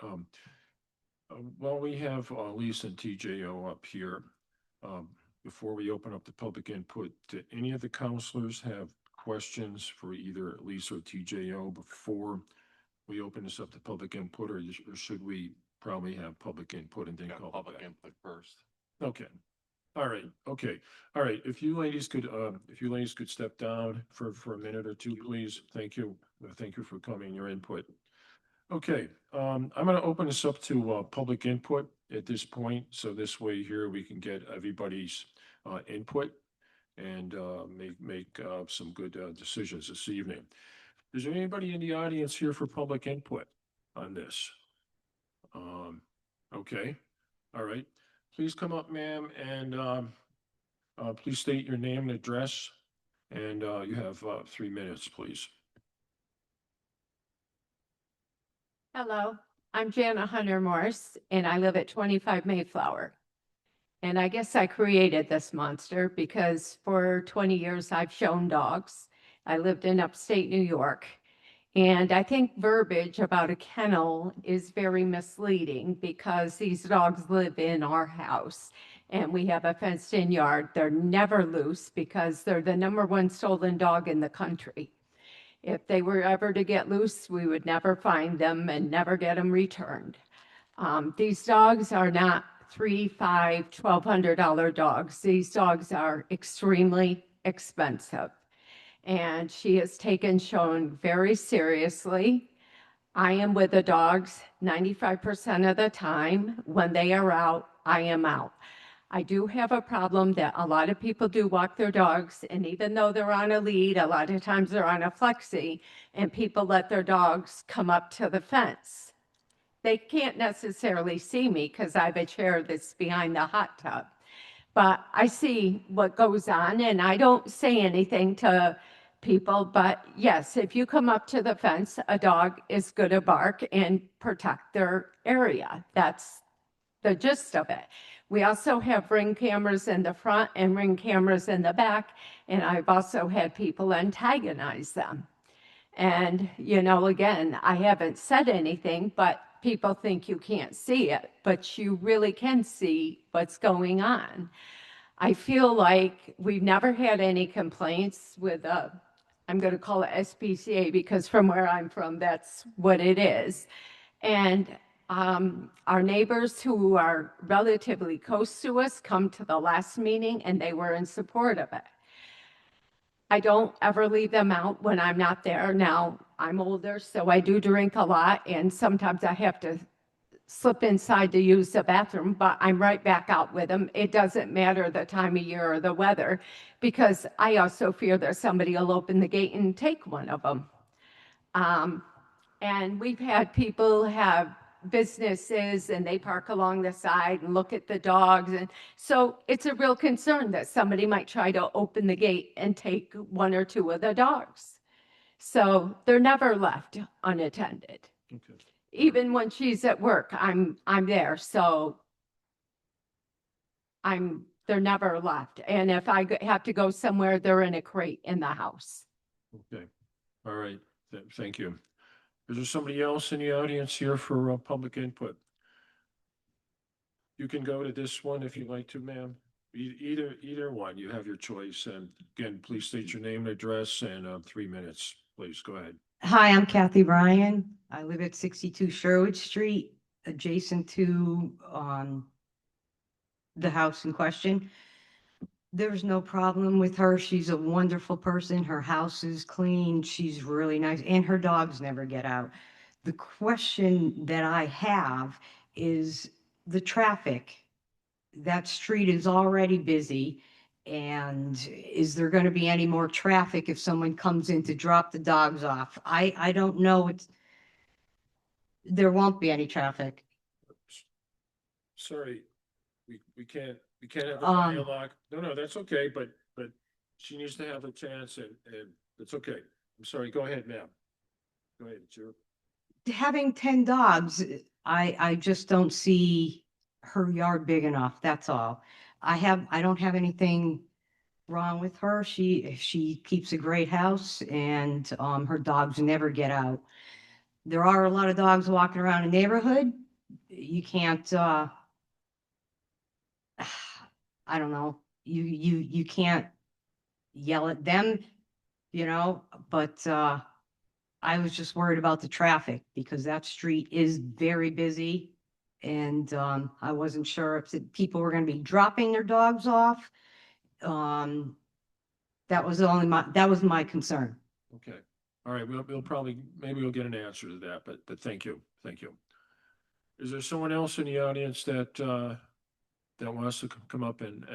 Well, we have Lisa and TJO up here. Before we open up the public input, do any of the counselors have questions for either Lisa or TJO before we open this up to public input, or should we probably have public input and then call public input first? Okay. All right. Okay. All right. If you ladies could step down for a minute or two, please. Thank you. Thank you for coming, your input. Okay. I'm going to open this up to public input at this point. So this way here we can get everybody's input and make some good decisions this evening. Is there anybody in the audience here for public input on this? Okay. All right. Please come up, ma'am, and please state your name and address, and you have 3 minutes, please. Hello, I'm Jana Hunter Morse, and I live at 25 Mayflower. And I guess I created this monster because for 20 years I've shown dogs. I lived in upstate New York. And I think verbiage about a kennel is very misleading because these dogs live in our house and we have a fenced-in yard. They're never loose because they're the #1 stolen dog in the country. If they were ever to get loose, we would never find them and never get them returned. These dogs are not $300, $500, $1,200 dogs. These dogs are extremely expensive. And she has taken Sean very seriously. I am with the dogs 95% of the time. When they are out, I am out. I do have a problem that a lot of people do walk their dogs, and even though they're on a lead, a lot of times they're on a flexi, and people let their dogs come up to the fence. They can't necessarily see me because I have a chair that's behind the hot tub. But I see what goes on, and I don't say anything to people. But yes, if you come up to the fence, a dog is going to bark and protect their area. That's the gist of it. We also have Ring cameras in the front and Ring cameras in the back, and I've also had people antagonize them. And, again, I haven't said anything, but people think you can't see it, but you really can see what's going on. I feel like we've never had any complaints with I'm going to call it SPCA because from where I'm from, that's what it is. And our neighbors who are relatively close to us come to the last meeting and they were in support of it. I don't ever leave them out when I'm not there. Now, I'm older, so I do drink a lot, and sometimes I have to slip inside to use the bathroom, but I'm right back out with them. It doesn't matter the time of year or the weather, because I also fear that somebody will open the gate and take one of them. And we've had people have businesses and they park along the side and look at the dogs. And so it's a real concern that somebody might try to open the gate and take one or two of the dogs. So they're never left unattended. Okay. Even when she's at work, I'm there. So they're never left. And if I have to go somewhere, they're in a crate in the house. Okay. All right. Thank you. Is there somebody else in the audience here for public input? You can go to this one if you'd like to, ma'am. Either one. You have your choice. And again, please state your name and address and 3 minutes. Please go ahead. Hi, I'm Kathy Bryan. I live at 62 Sherwood Street, adjacent to the house in question. There's no problem with her. She's a wonderful person. Her house is clean. She's really nice, and her dogs never get out. The question that I have is the traffic. That street is already busy. And is there going to be any more traffic if someone comes in to drop the dogs off? I don't know. There won't be any traffic. Sorry, we can't have a Um, dialogue. No, that's okay, but she needs to have a chance and it's okay. I'm sorry. Go ahead, ma'am. Go ahead, it's your. Having 10 dogs, I just don't see her yard big enough. That's all. I don't have anything wrong with her. She keeps a great house and her dogs never get out. There are a lot of dogs walking around the neighborhood. You can't I don't know. You can't yell at them, but I was just worried about the traffic because that street is very busy. And I wasn't sure if people were going to be dropping their dogs off. That was my concern. Okay. All right. We'll probably, maybe we'll get an answer to that, but thank you. Thank you. Is there someone else in the audience that wants to come up and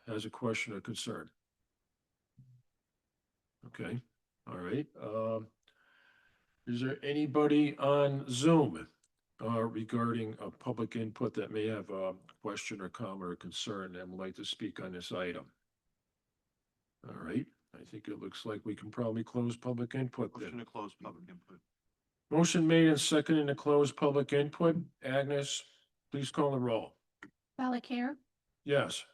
has a question or concern? Okay. All right. Is there anybody on Zoom regarding public input that may have a question or comment or concern and would like to speak on this item? All right. I think it looks like we can probably close public input then. Motion to close public input. Motion made and seconded to close public input. Agnes, please call the roll. Valakir, Yes.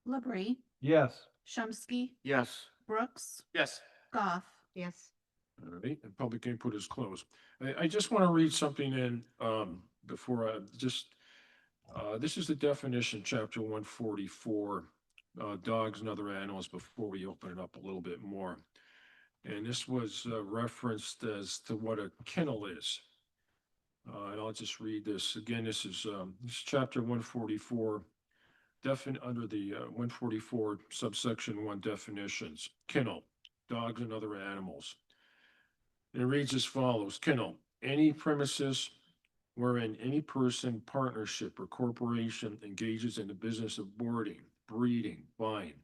Labrie, Yes. Chomsky, Yes. Brooks, Yes. Goff. Yes. All right, and public input is closed. I just want to read something in before I just, this is the definition, chapter 144, dogs and other animals, before we open it up a little bit more. And this was referenced as to what a kennel is. And I'll just read this. Again, this is chapter 144, under the 144 subsection 1 definitions. Kennel, dogs and other animals. And it reads as follows. Kennel, any premises wherein any person, partnership, or corporation engages in the business of boarding, breeding, buying,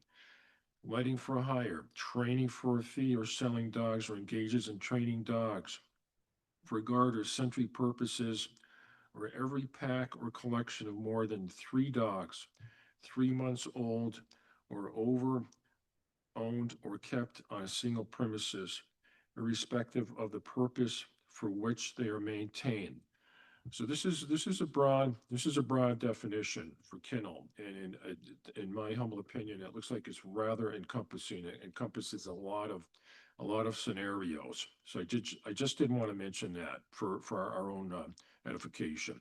letting for hire, training for a fee, or selling dogs, or engages in training dogs for guard or sentry purposes, or every pack or collection of more than 3 dogs, 3 months old or over, owned or kept on a single premises, irrespective of the purpose for which they are maintained. So this is a broad definition for kennel, and in my humble opinion, it looks like it's rather encompassing. It encompasses a lot of scenarios. So I just didn't want to mention that for our own edification.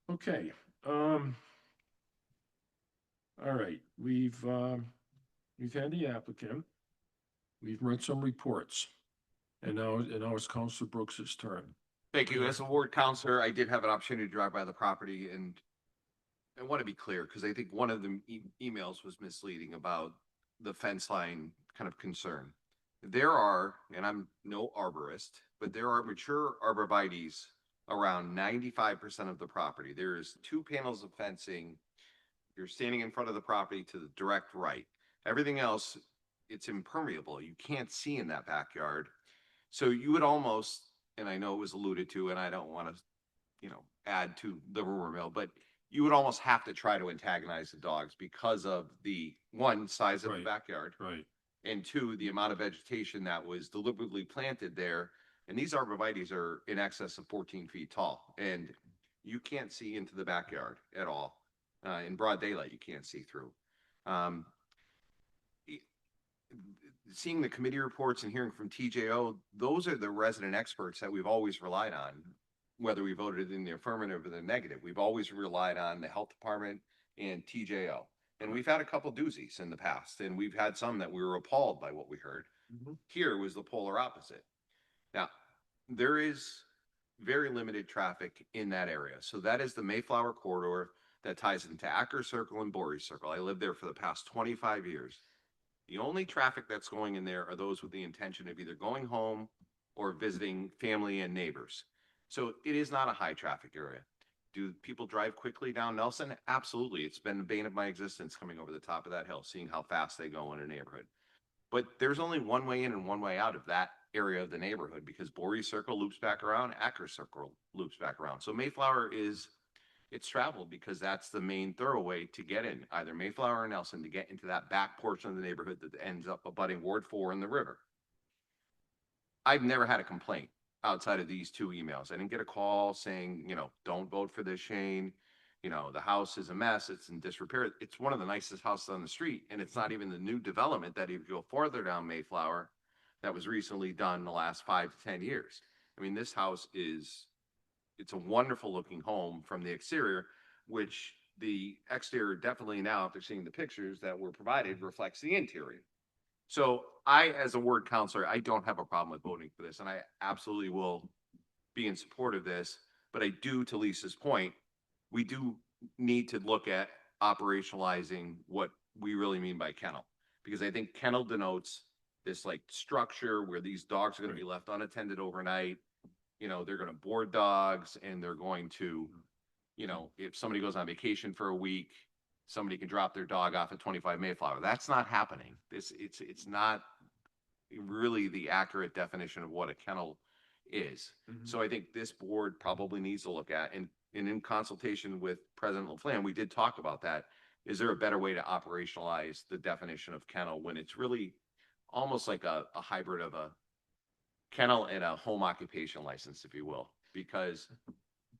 Okay. All right. We've had the applicant. We've read some reports. And now it's Counselor Brooks's turn. Thank you. As a ward counselor, I did have an opportunity to drive by the property, and I want to be clear because I think one of the emails was misleading about the fence line kind of concern. There are, and I'm no arborist, but there are mature arborvitaes around 95% of the property. There's 2 panels of fencing. You're standing in front of the property to the direct right. Everything else, it's impermeable. You can't see in that backyard. So you would almost, and I know it was alluded to, and I don't want to, add to the rumor mill, but you would almost have to try to antagonize the dogs because of the one, size of the backyard. Right. And 2, the amount of vegetation that was deliberately planted there. And these arborvitaes are in excess of 14 feet tall, and you can't see into the backyard at all. In broad daylight, you can't see through. Seeing the committee reports and hearing from TJO, those are the resident experts that we've always relied on, whether we voted in the affirmative or the negative. We've always relied on the health department and TJO. And we've had a couple doozies in the past, and we've had some that we were appalled by what we heard. Here was the polar opposite. Now, there is very limited traffic in that area. So that is the Mayflower corridor that ties into Acker Circle and Bory Circle. I lived there for the past 25 years. The only traffic that's going in there are those with the intention of either going home or visiting family and neighbors. So it is not a high traffic area. Do people drive quickly down Nelson? Absolutely. It's been the bane of my existence coming over the top of that hill, seeing how fast they go in a neighborhood. But there's only one way in and one way out of that area of the neighborhood because Bory Circle loops back around, Acker Circle loops back around. So Mayflower it's traveled because that's the main thoroughway to get in, either Mayflower or Nelson, to get into that back portion of the neighborhood that ends up abutting Ward 4 and the river. I've never had a complaint outside of these 2 emails. I didn't get a call saying, don't vote for this, Shane. The house is a mess. It's in disrepair. It's one of the nicest houses on the street. And it's not even the new development that if you go farther down Mayflower, that was recently done in the last 5 to 10 years. I mean, this house it's a wonderful looking home from the exterior, which the exterior definitely now, after seeing the pictures that were provided, reflects the interior. So I, as a ward counselor, I don't have a problem with voting for this, and I absolutely will be in support of this. But I do, to Lisa's point, we do need to look at operationalizing what we really mean by kennel, because I think kennel denotes this like structure where these dogs are going to be left unattended overnight. They're going to board dogs, and they're going to, if somebody goes on vacation for a week, somebody can drop their dog off at 25 Mayflower. That's not happening. It's not really the accurate definition of what a kennel is. So I think this board probably needs to look at, and in consultation with President LaFlamme, we did talk about that. Is there a better way to operationalize the definition of kennel when it's really almost like a hybrid of a kennel and a home occupation license, if you will, because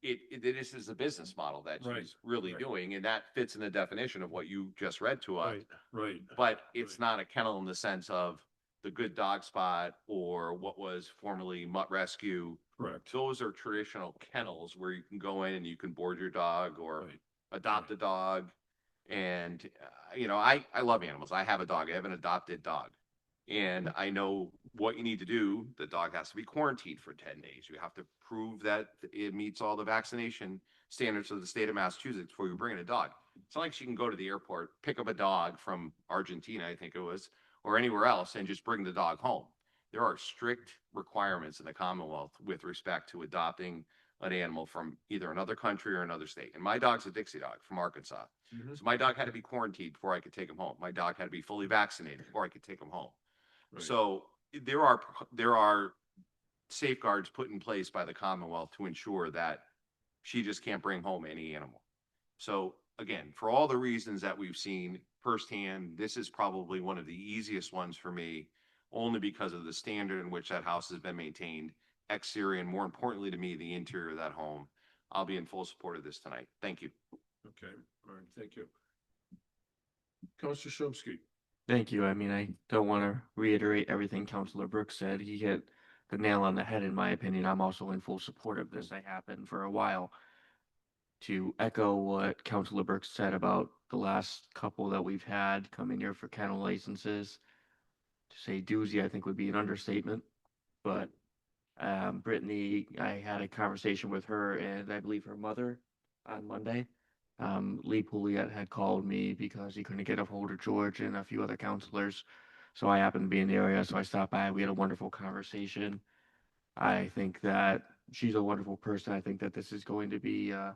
it is a business model that she's really doing, and that fits in the definition of what you just read to us. Right. But it's not a kennel in the sense of the Good Dog Spot or what was formerly Mutt Rescue. Correct. Those are traditional kennels where you can go in and you can board your dog or adopt a dog. And, I love animals. I have a dog. I have an adopted dog. And I know what you need to do. The dog has to be quarantined for 10 days. You have to prove that it meets all the vaccination standards of the state of Massachusetts before you bring in a dog. It's not like she can go to the airport, pick up a dog from Argentina, I think it was, or anywhere else, and just bring the dog home. There are strict requirements in the Commonwealth with respect to adopting an animal from either another country or another state. And my dog's a Dixie dog from Arkansas. So my dog had to be quarantined before I could take him home. My dog had to be fully vaccinated before I could take him home. So there are safeguards put in place by the Commonwealth to ensure that she just can't bring home any animal. So again, for all the reasons that we've seen firsthand, this is probably one of the easiest ones for me, only because of the standard in which that house has been maintained, exterior, and more importantly to me, the interior of that home. I'll be in full support of this tonight. Thank you. Okay. All right. Thank you. Counselor Shumsky. Thank you. I mean, I don't want to reiterate everything Councilor Brooks said. He hit the nail on the head, in my opinion. I'm also in full support of this. I have been for a while. To echo what Councilor Brooks said about the last couple that we've had come in here for kennel licenses, to say doozy, I think would be an understatement. But Brittany, I had a conversation with her and I believe her mother on Monday. Lee Pouliot had called me because he couldn't get a hold of George and a few other counselors. So I happened to be in the area, so I stopped by. We had a wonderful conversation. I think that she's a wonderful person. I think that this is going to be a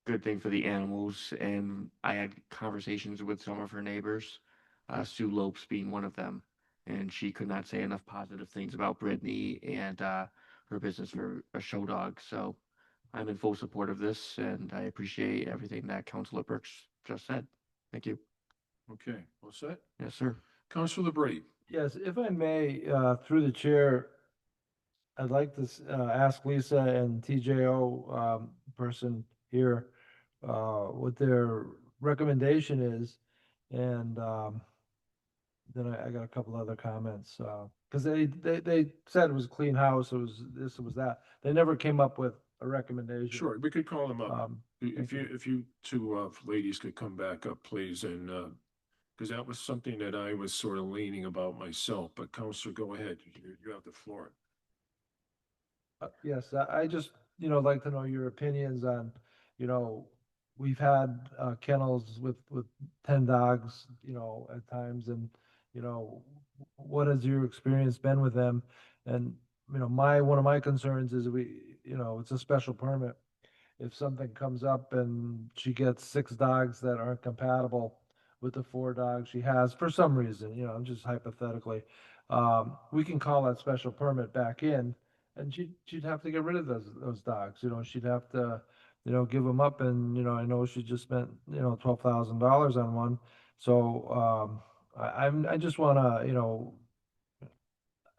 good thing for the animals. And I had conversations with some of her neighbors, Sue Lopes being one of them. And she could not say enough positive things about Brittany and her business for a show dog. So I'm in full support of this, and I appreciate everything that Councilor Burks just said. Thank you. Okay, all set? Yes, sir. Counselor LeBrie. Yes, if I may, through the chair, I'd like to ask Lisa and TJO person here what their recommendation is. And then I got a couple other comments, because they said it was a clean house, it was this, it was that. They never came up with a recommendation. Sure, we could call them up. Thank If you two ladies could come back up, please, and because that was something that I was sort of leaning about myself, but Counselor, go ahead, you have the floor. Yes, I just, like to know your opinions on, we've had kennels with 10 dogs, at times, and, what has your experience been with them? And, one of my concerns is it's a special permit. If something comes up and she gets 6 dogs that aren't compatible with the 4 dogs she has, for some reason, I'm just hypothetically, we can call that special permit back in. And she'd have to get rid of those dogs, she'd have to, give them up, and, I know she just spent, $12,000 on one. So, I just wanna,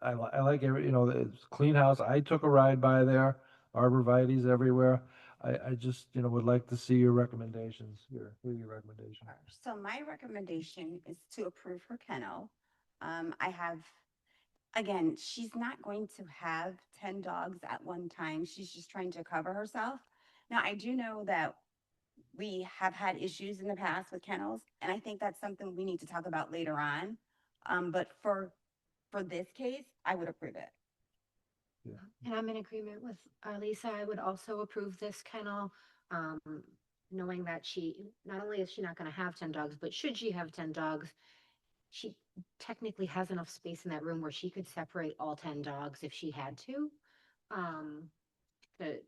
I like every, it's a clean house. I took a ride by there, arborvitae's everywhere. I just, would like to see your recommendations, hear your recommendation. So my recommendation is to approve her kennel. Again, she's not going to have 10 dogs at one time. She's just trying to cover herself. Now, I do know that we have had issues in the past with kennels, and I think that's something we need to talk about later on. But for this case, I would approve it. And I'm in agreement with Lisa. I would also approve this kennel, knowing that not only is she not going to have 10 dogs, but should she have 10 dogs, she technically has enough space in that room where she could separate all 10 dogs if she had to.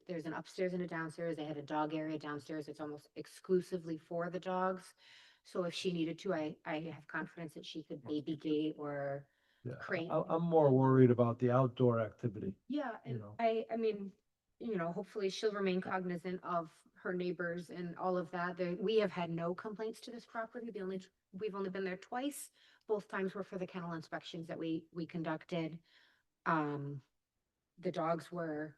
There's an upstairs and a downstairs. They had a dog area downstairs. It's almost exclusively for the dogs. So if she needed to, I have confidence that she could baby gate or Yeah, crate. I'm more worried about the outdoor activity. Yeah, and I mean, hopefully she'll remain cognizant of her neighbors and all of that. We have had no complaints to this property. We've only been there twice. Both times were for the kennel inspections that we conducted. The dogs were,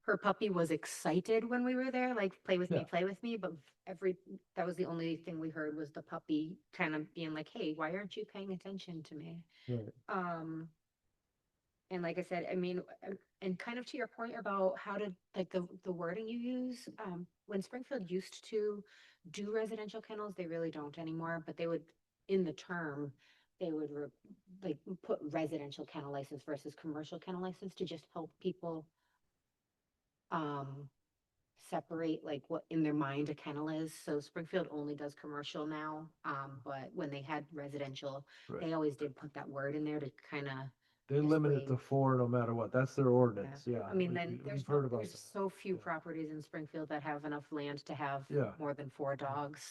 her puppy was excited when we were there, like play with me, but that was the only thing we heard was the puppy kind of being like, hey, why aren't you paying attention to me? Right. And like I said, I mean, and kind of to your point about how to, like the wording you use, when Springfield used to do residential kennels, they really don't anymore, but they would, in the term, they would like put residential kennel license versus commercial kennel license to just help people separate like what in their mind a kennel is. So Springfield only does commercial now, but when they had residential, they always did put that word in there to kind of. They limit it to 4 no matter what. That's their ordinance. Yeah. I mean, then we've heard about there's that. so few properties in Springfield that have enough land to have more than 4 dogs.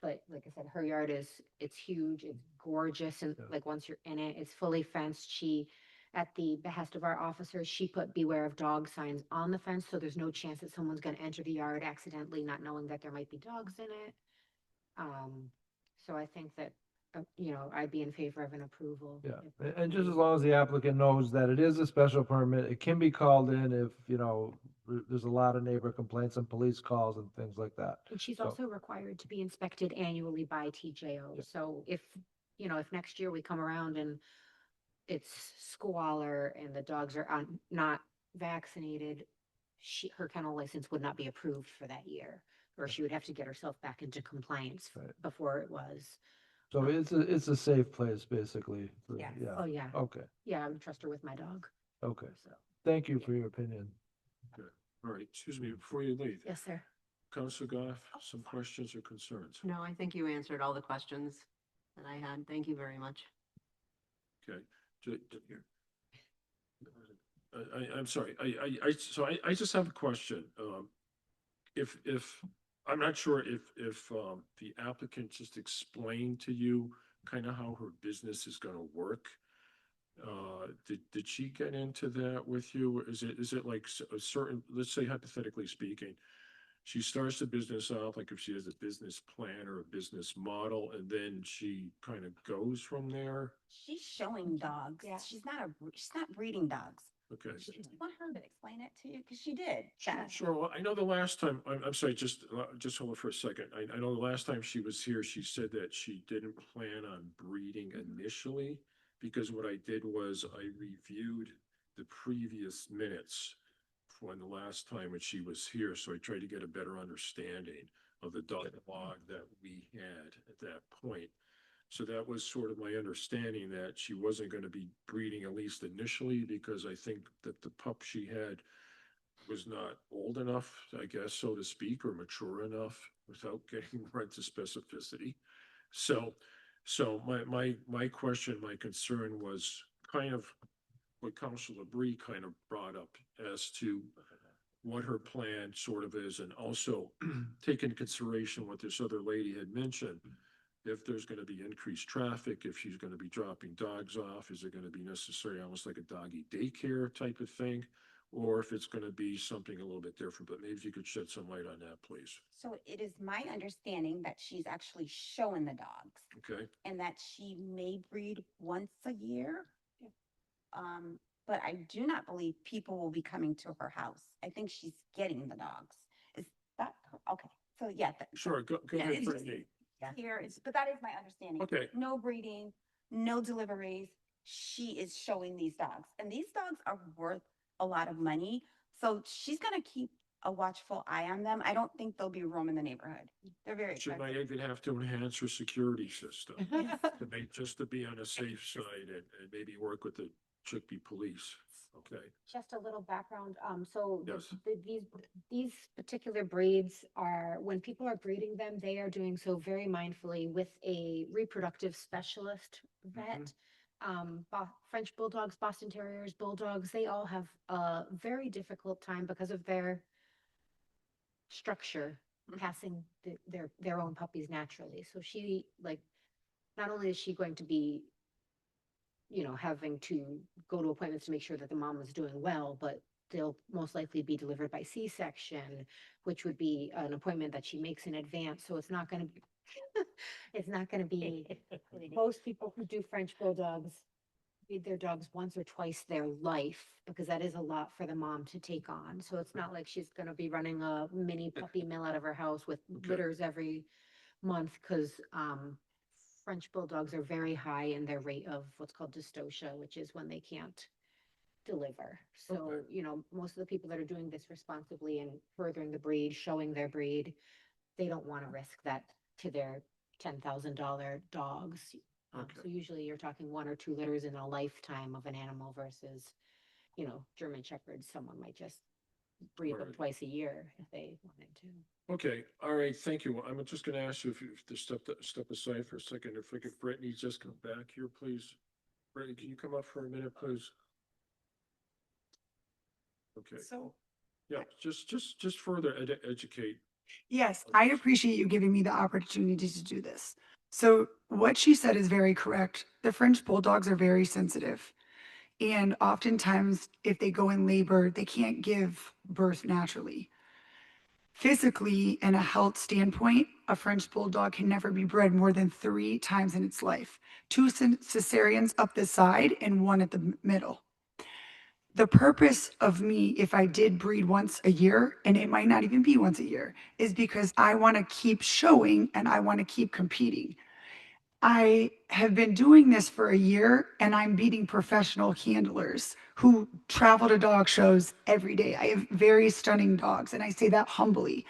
But like I said, her yard it's huge, it's gorgeous, and like once you're in it, it's fully fenced. At the behest of our officers, she put beware of dog signs on the fence, so there's no chance that someone's going to enter the yard accidentally, not knowing that there might be dogs in it. So I think that, I'd be in favor of an approval. Yeah, and just as long as the applicant knows that it is a special permit, it can be called in if, there's a lot of neighbor complaints and police calls and things like that. And she's also required to be inspected annually by TJO. So if next year we come around and it's squalor and the dogs are not vaccinated, her kennel license would not be approved for that year, or she would have to get herself back into compliance before it was. So it's a safe place, basically. Yes. Yeah. Oh, yeah. Okay, Yeah, I would trust her with my dog. okay. Thank you for your opinion. Good. All right, excuse me, before you leave. Yes, sir. Councilor Goff, some questions or concerns? No, I think you answered all the questions that I had. Thank you very much. Okay. I'm sorry, I just have a question. If, I'm not sure if the applicant just explained to you kind of how her business is gonna work. Did she get into that with you? Is it like a certain, let's say hypothetically speaking, she starts the business off, like if she has a business plan or a business model, and then she kind of goes from there? She's showing dogs. Yeah. She's not breeding dogs. Okay. Do you want her to explain it to you? Because she did. Sure. Well, I know the last time, I'm sorry, just hold it for a second. I know the last time she was here, she said that she didn't plan on breeding initially, because what I did was I reviewed the previous minutes when the last time when she was here, so I tried to get a better understanding of the dialogue that we had at that point. So that was sort of my understanding, that she wasn't going to be breeding, at least initially, because I think that the pup she had was not old enough, I guess, so to speak, or mature enough, without getting more into specificity. So my question, my concern was kind of what Councilor Bree kind of brought up as to what her plan sort of is, and also take into consideration what this other lady had mentioned. If there's going to be increased traffic, if she's going to be dropping dogs off, is it going to be necessary, almost like a doggy daycare type of thing? Or if it's going to be something a little bit different, but maybe if you could shed some light on that, please. So it is my understanding that she's actually showing the dogs Okay, and that she may breed once a year. But I do not believe people will be coming to her house. I think she's getting the dogs. Is that, okay, so yeah. sure, go Yeah, ahead, it's just- Brittany. Here is, but that is my understanding. Okay. No breeding, no deliveries. She is showing these dogs, and these dogs are worth a lot of money. So she's gonna keep a watchful eye on them. I don't think they'll be roaming the neighborhood. They're very She expensive. might even have to enhance her security system Yes. just to be on a safe side, and maybe work with the Chicopee police. Okay, Just a little background, so Yes. these particular breeds are, when people are breeding them, they are doing so very mindfully with a reproductive specialist vet. French Bulldogs, Boston Terriers, Bulldogs, they all have a very difficult time because of their structure, passing their own puppies naturally. So she, like, not only is she going to be, having to go to appointments to make sure that the mom is doing well, but they'll most likely be delivered by C-section, which would be an appointment that she makes in advance. So it's not going to be, it's not going to be, most people who do French Bulldogs feed their dogs once or twice their life, because that is a lot for the mom to take on. So it's not like she's going to be running a mini puppy mill out of her house with litters every month, because French Bulldogs are very high in their rate of what's called dystocia, which is when they can't deliver. So, most of the people that are doing this responsibly and furthering the breed, showing their breed, they don't want to risk that to their $10,000 dogs. So usually you're talking 1 or 2 litters in a lifetime of an animal versus, German Shepherds, someone might just breed them Right. twice a year if they wanted to. Okay, all right, thank you. I'm just gonna ask you if you to step aside for a second. If we could, Brittany, just come back here, please. Brittany, can you come up for a minute, please? Okay, So, yeah, just further educate. yes, I appreciate you giving me the opportunity to do this. So what she said is very correct. The French Bulldogs are very sensitive. And oftentimes, if they go in labor, they can't give birth naturally. Physically, in a health standpoint, a French Bulldog can never be bred more than 3 times in its life. 2 cesareans up the side and 1 at the middle. The purpose of me, if I did breed once a year, and it might not even be once a year, is because I want to keep showing and I want to keep competing. I have been doing this for a year and I'm beating professional handlers who travel to dog shows every day. I have very stunning dogs, and I say that humbly.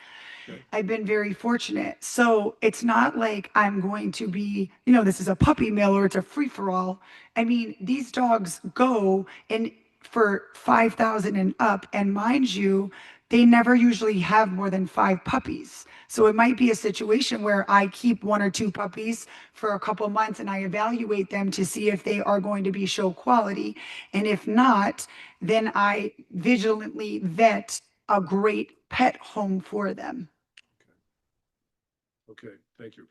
Okay. I've been very fortunate. So it's not like I'm going to be, this is a puppy mill or it's a free for all. I mean, these dogs go and for 5,000 and up. And mind you, they never usually have more than 5 puppies. So it might be a situation where I keep 1 or 2 puppies for a couple months and I evaluate them to see if they are going to be show quality. And if not, then I vigilantly vet a great pet home for them. Okay, thank you.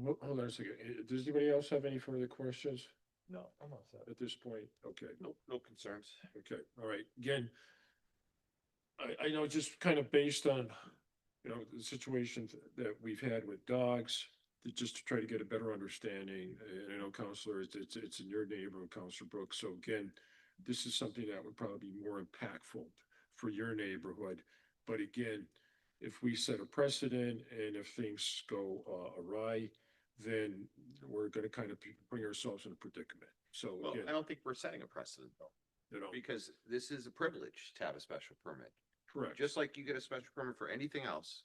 Hold on a second. Does anybody else have any further questions No, I'm all set. at this point? Okay. No concerns. Okay, all right. Again, I know just kind of based on, the situations that we've had with dogs, just to try to get a better understanding. And I know, Counselor, it's in your neighborhood, Counselor Brooks. So again, this is something that would probably be more impactful for your neighborhood. But again, if we set a precedent and if things go awry, then we're going to kind of bring ourselves in a predicament. So Well, again, I don't think we're setting a precedent though, because this is a privilege to have a special permit. correct. Just like you get a special permit for anything else.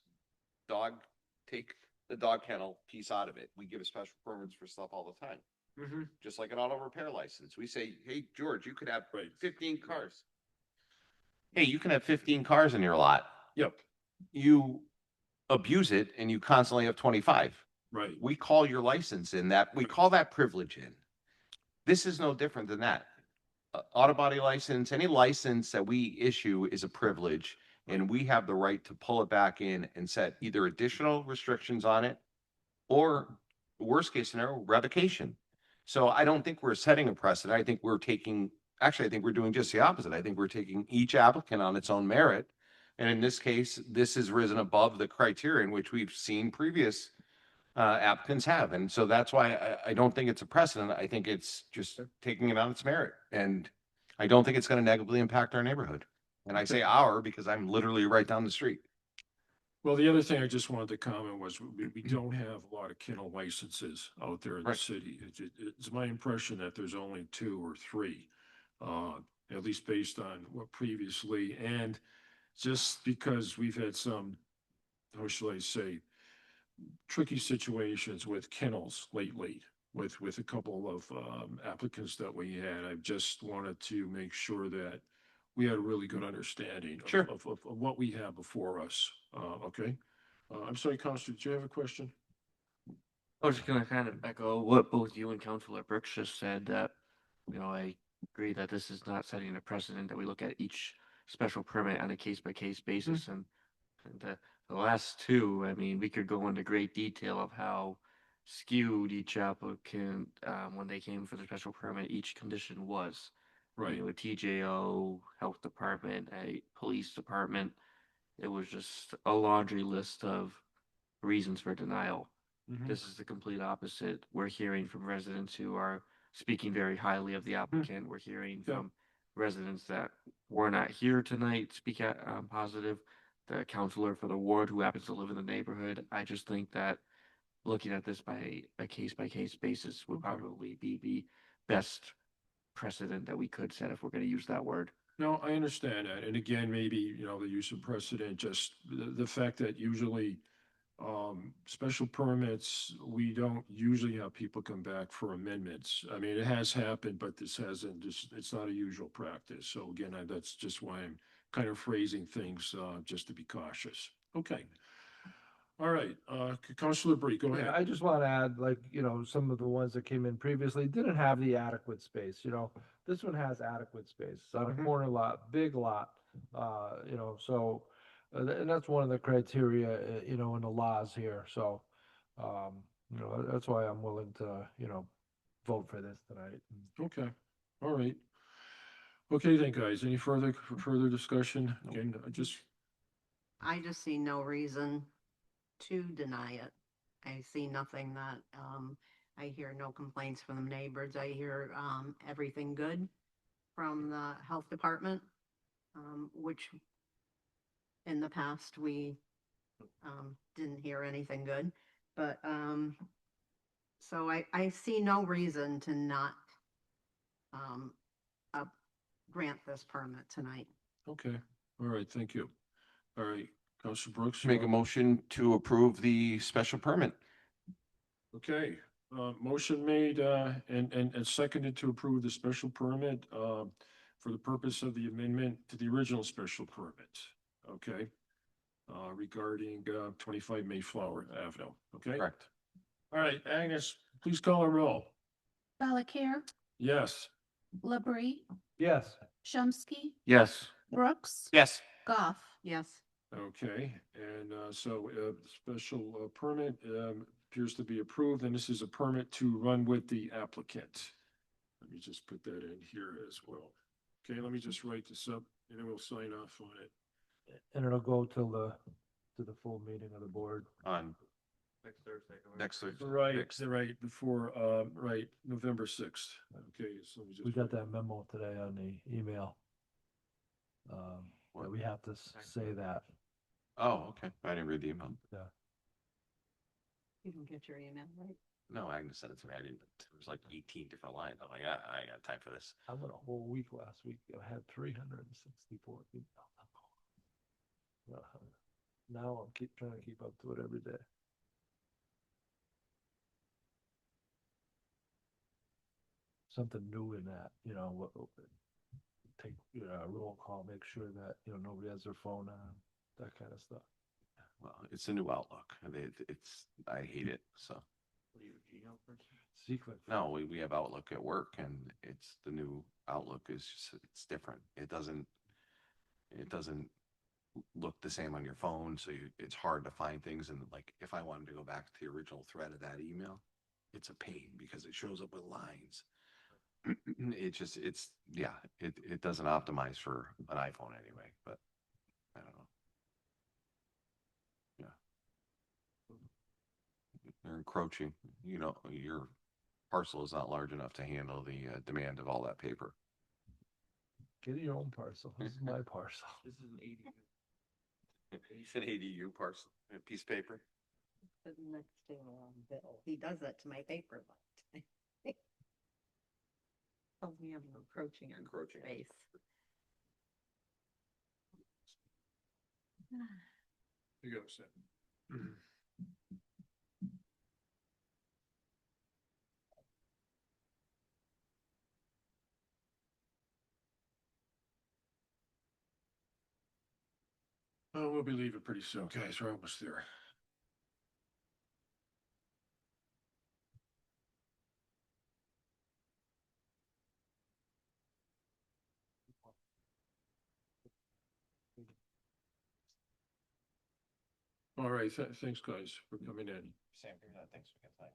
Take the dog kennel piece out of it. We give special permits for stuff all the time. Mm-hmm. Just like an auto repair license. We say, hey, George, you could have 15 cars. Hey, you can have 15 cars in your lot. Yep. You abuse it and you constantly have 25. Right. We call your license in that, we call that privilege in. This is no different than that. Auto body license, any license that we issue is a privilege, and we have the right to pull it back in and set either additional restrictions on it or worst case scenario, revocation. So I don't think we're setting a precedent. I think we're doing just the opposite. I think we're taking each applicant on its own merit. And in this case, this has risen above the criteria in which we've seen previous applicants have. And so that's why I don't think it's a precedent. I think it's just taking it on its merit. And I don't think it's going to negatively impact our neighborhood. And I say our because I'm literally right down the street. Well, the other thing I just wanted to comment was we don't have a lot of kennel licenses out there in the city. It's my impression that there's only 2 or 3, at least based on what previously. And just because we've had some, how shall I say, tricky situations with kennels lately, with a couple of applicants that we had, I just wanted to make sure that we had a really good understanding of what we have before us. Okay. I'm sorry, Counselor, did you have a question? I was just gonna kind of echo what both you and Councilor Brooks just said, that, I agree that this is not setting a precedent, that we look at each special permit on a case-by-case basis. And the last 2, I mean, we could go into great detail of how skewed each applicant, when they came for the special permit, each condition was. Right. A TJO, health department, a police department. It was just a laundry list of reasons for denial. This is the complete opposite. We're hearing from residents who are speaking very highly of the applicant. We're hearing from residents that were not here tonight speak positive. The counselor for the ward who happens to live in the neighborhood. I just think that looking at this by a case-by-case basis would probably be the best precedent that we could set, if we're going to use that word. No, I understand that. And again, maybe, the use of precedent, just the fact that usually special permits, we don't usually have people come back for amendments. I mean, it has happened, but this hasn't, it's not a usual practice. So again, that's just why I'm kind of phrasing things just to be cautious. Okay. All right, Councilor Bree, go ahead. I just want to add, some of the ones that came in previously didn't have the adequate space, This one has adequate space. It's on a corner lot, big lot, so, and that's one of the criteria, in the laws here. So, that's why I'm willing to, vote for this tonight. Okay, all right. Okay then, guys, any further discussion? Again, I just see no reason to deny it. I see nothing that, I hear no complaints from the neighbors. I hear, everything good from the health department, which in the past we, didn't hear anything good. But, so I see no reason to not, grant this permit tonight. Okay, all right, thank you. All right, Counselor Brooks? Make a motion to approve the special permit. Okay, motion made, and seconded to approve the special permit, for the purpose of the amendment to the original special permit. Okay. Regarding, 25 Mayflower Avenue. Okay. Correct. All right, Agnes, please call a roll. Balakir, Yes. Labrie, Yes. Chomsky, Yes. Brooks, Yes. Goff. Yes. Okay, and, so, special permit, appears to be approved, and this is a permit to run with the applicant. Let me just put that in here as well. Okay, let me just write this up, and then we'll sign off on it. And it'll go till to the full meeting of the board. On Next Thursday. next Thursday. Right, before, right, November 6th. Okay, so let me just. We got that memo today on the email. That we have to say that. Oh, okay. I didn't read the email. Yeah. You can get your email, right? No, Agnes sent it to me. I didn't, it was like 18 different lines. I'm like, I ain't got time for this. I went a whole week last week. I had 364 emails. Now I'm trying to keep up to it every day. Something new in that, take, a roll call, make sure that, nobody has their phone on, that kind of stuff. Well, it's a new Outlook. I hate it. So Secret. no, we have Outlook at work, and it's the new Outlook is just, it's different. It doesn't look the same on your phone. So it's hard to find things. And like, if I wanted to go back to the original thread of that email, it's a pain because it shows up with lines. It doesn't optimize for an iPhone anyway, but I don't know. Yeah. They're encroaching, your parcel is not large enough to handle the demand of all that paper. Get your own parcel. This is my parcel. This is an ADU. He said ADU parcel, a piece of paper. The next bill. He does that to my paper, but. Oh, we have encroaching on space. You go, Sam. Oh, we'll be leaving pretty soon, guys. We're almost there. All right, thanks, guys, for coming in. Sam, give me that. Thanks for getting that.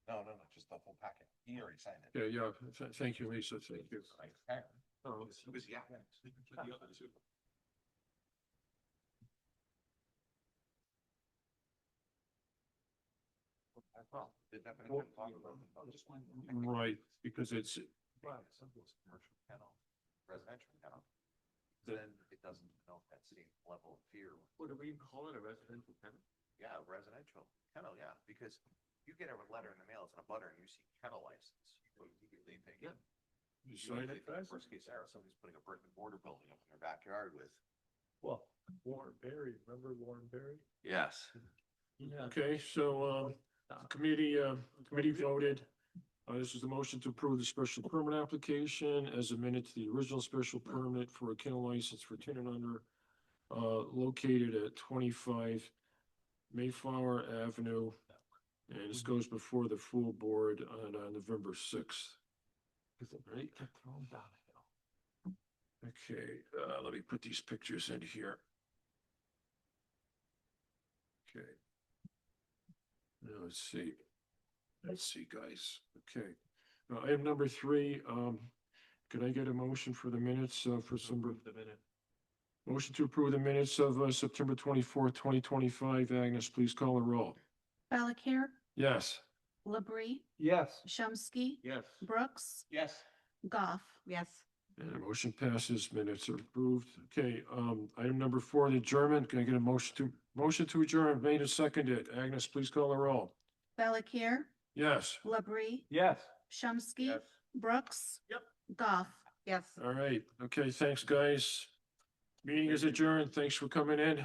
No, just the whole packet. He already signed it. Yeah, thank you, Lisa, thank you. Oh, he was, yeah. The other two. Right, because it's, Commercial kennel, residential kennel. Then it doesn't develop that same level of fear. What do we call it, a residential kennel? Yeah, residential kennel, yeah, because you get a letter in the mail, it's in a butter, and you see kennel license, you immediately think. You You sign immediately it, think guys? worst case scenario, somebody's putting a brick and mortar building up in their backyard with. Well, Warren Berry, remember Warren Berry? Yes. okay, so, committee voted. This is the motion to approve the special permit application as amended to the original special permit for a kennel license for 10 and under, located at 25 Mayflower Avenue. And this goes before the full board on November 6th. Right. Thrown down a hill. Okay, let me put these pictures in here. Okay. Now, let's see, guys. Okay. Item number 3, could I get a motion for the minutes, for some? Motion to approve the minutes of, September 24th, 2025. Agnes, please call the roll. Balakir, Yes. Labrie, Yes. Chomsky, Yes. Brooks, Yes. Goff. Yes. And the motion passes, minutes are approved. Okay, item number 4, the adjournment. Can I get a motion to adjourn made and seconded? Agnes, please call the roll. Balakir, Yes. Labrie, Yes. Chomsky, Yes. Brooks. Yep. Goff. Yes. All right. Okay, thanks, guys. Meeting is adjourned. Thanks for coming in.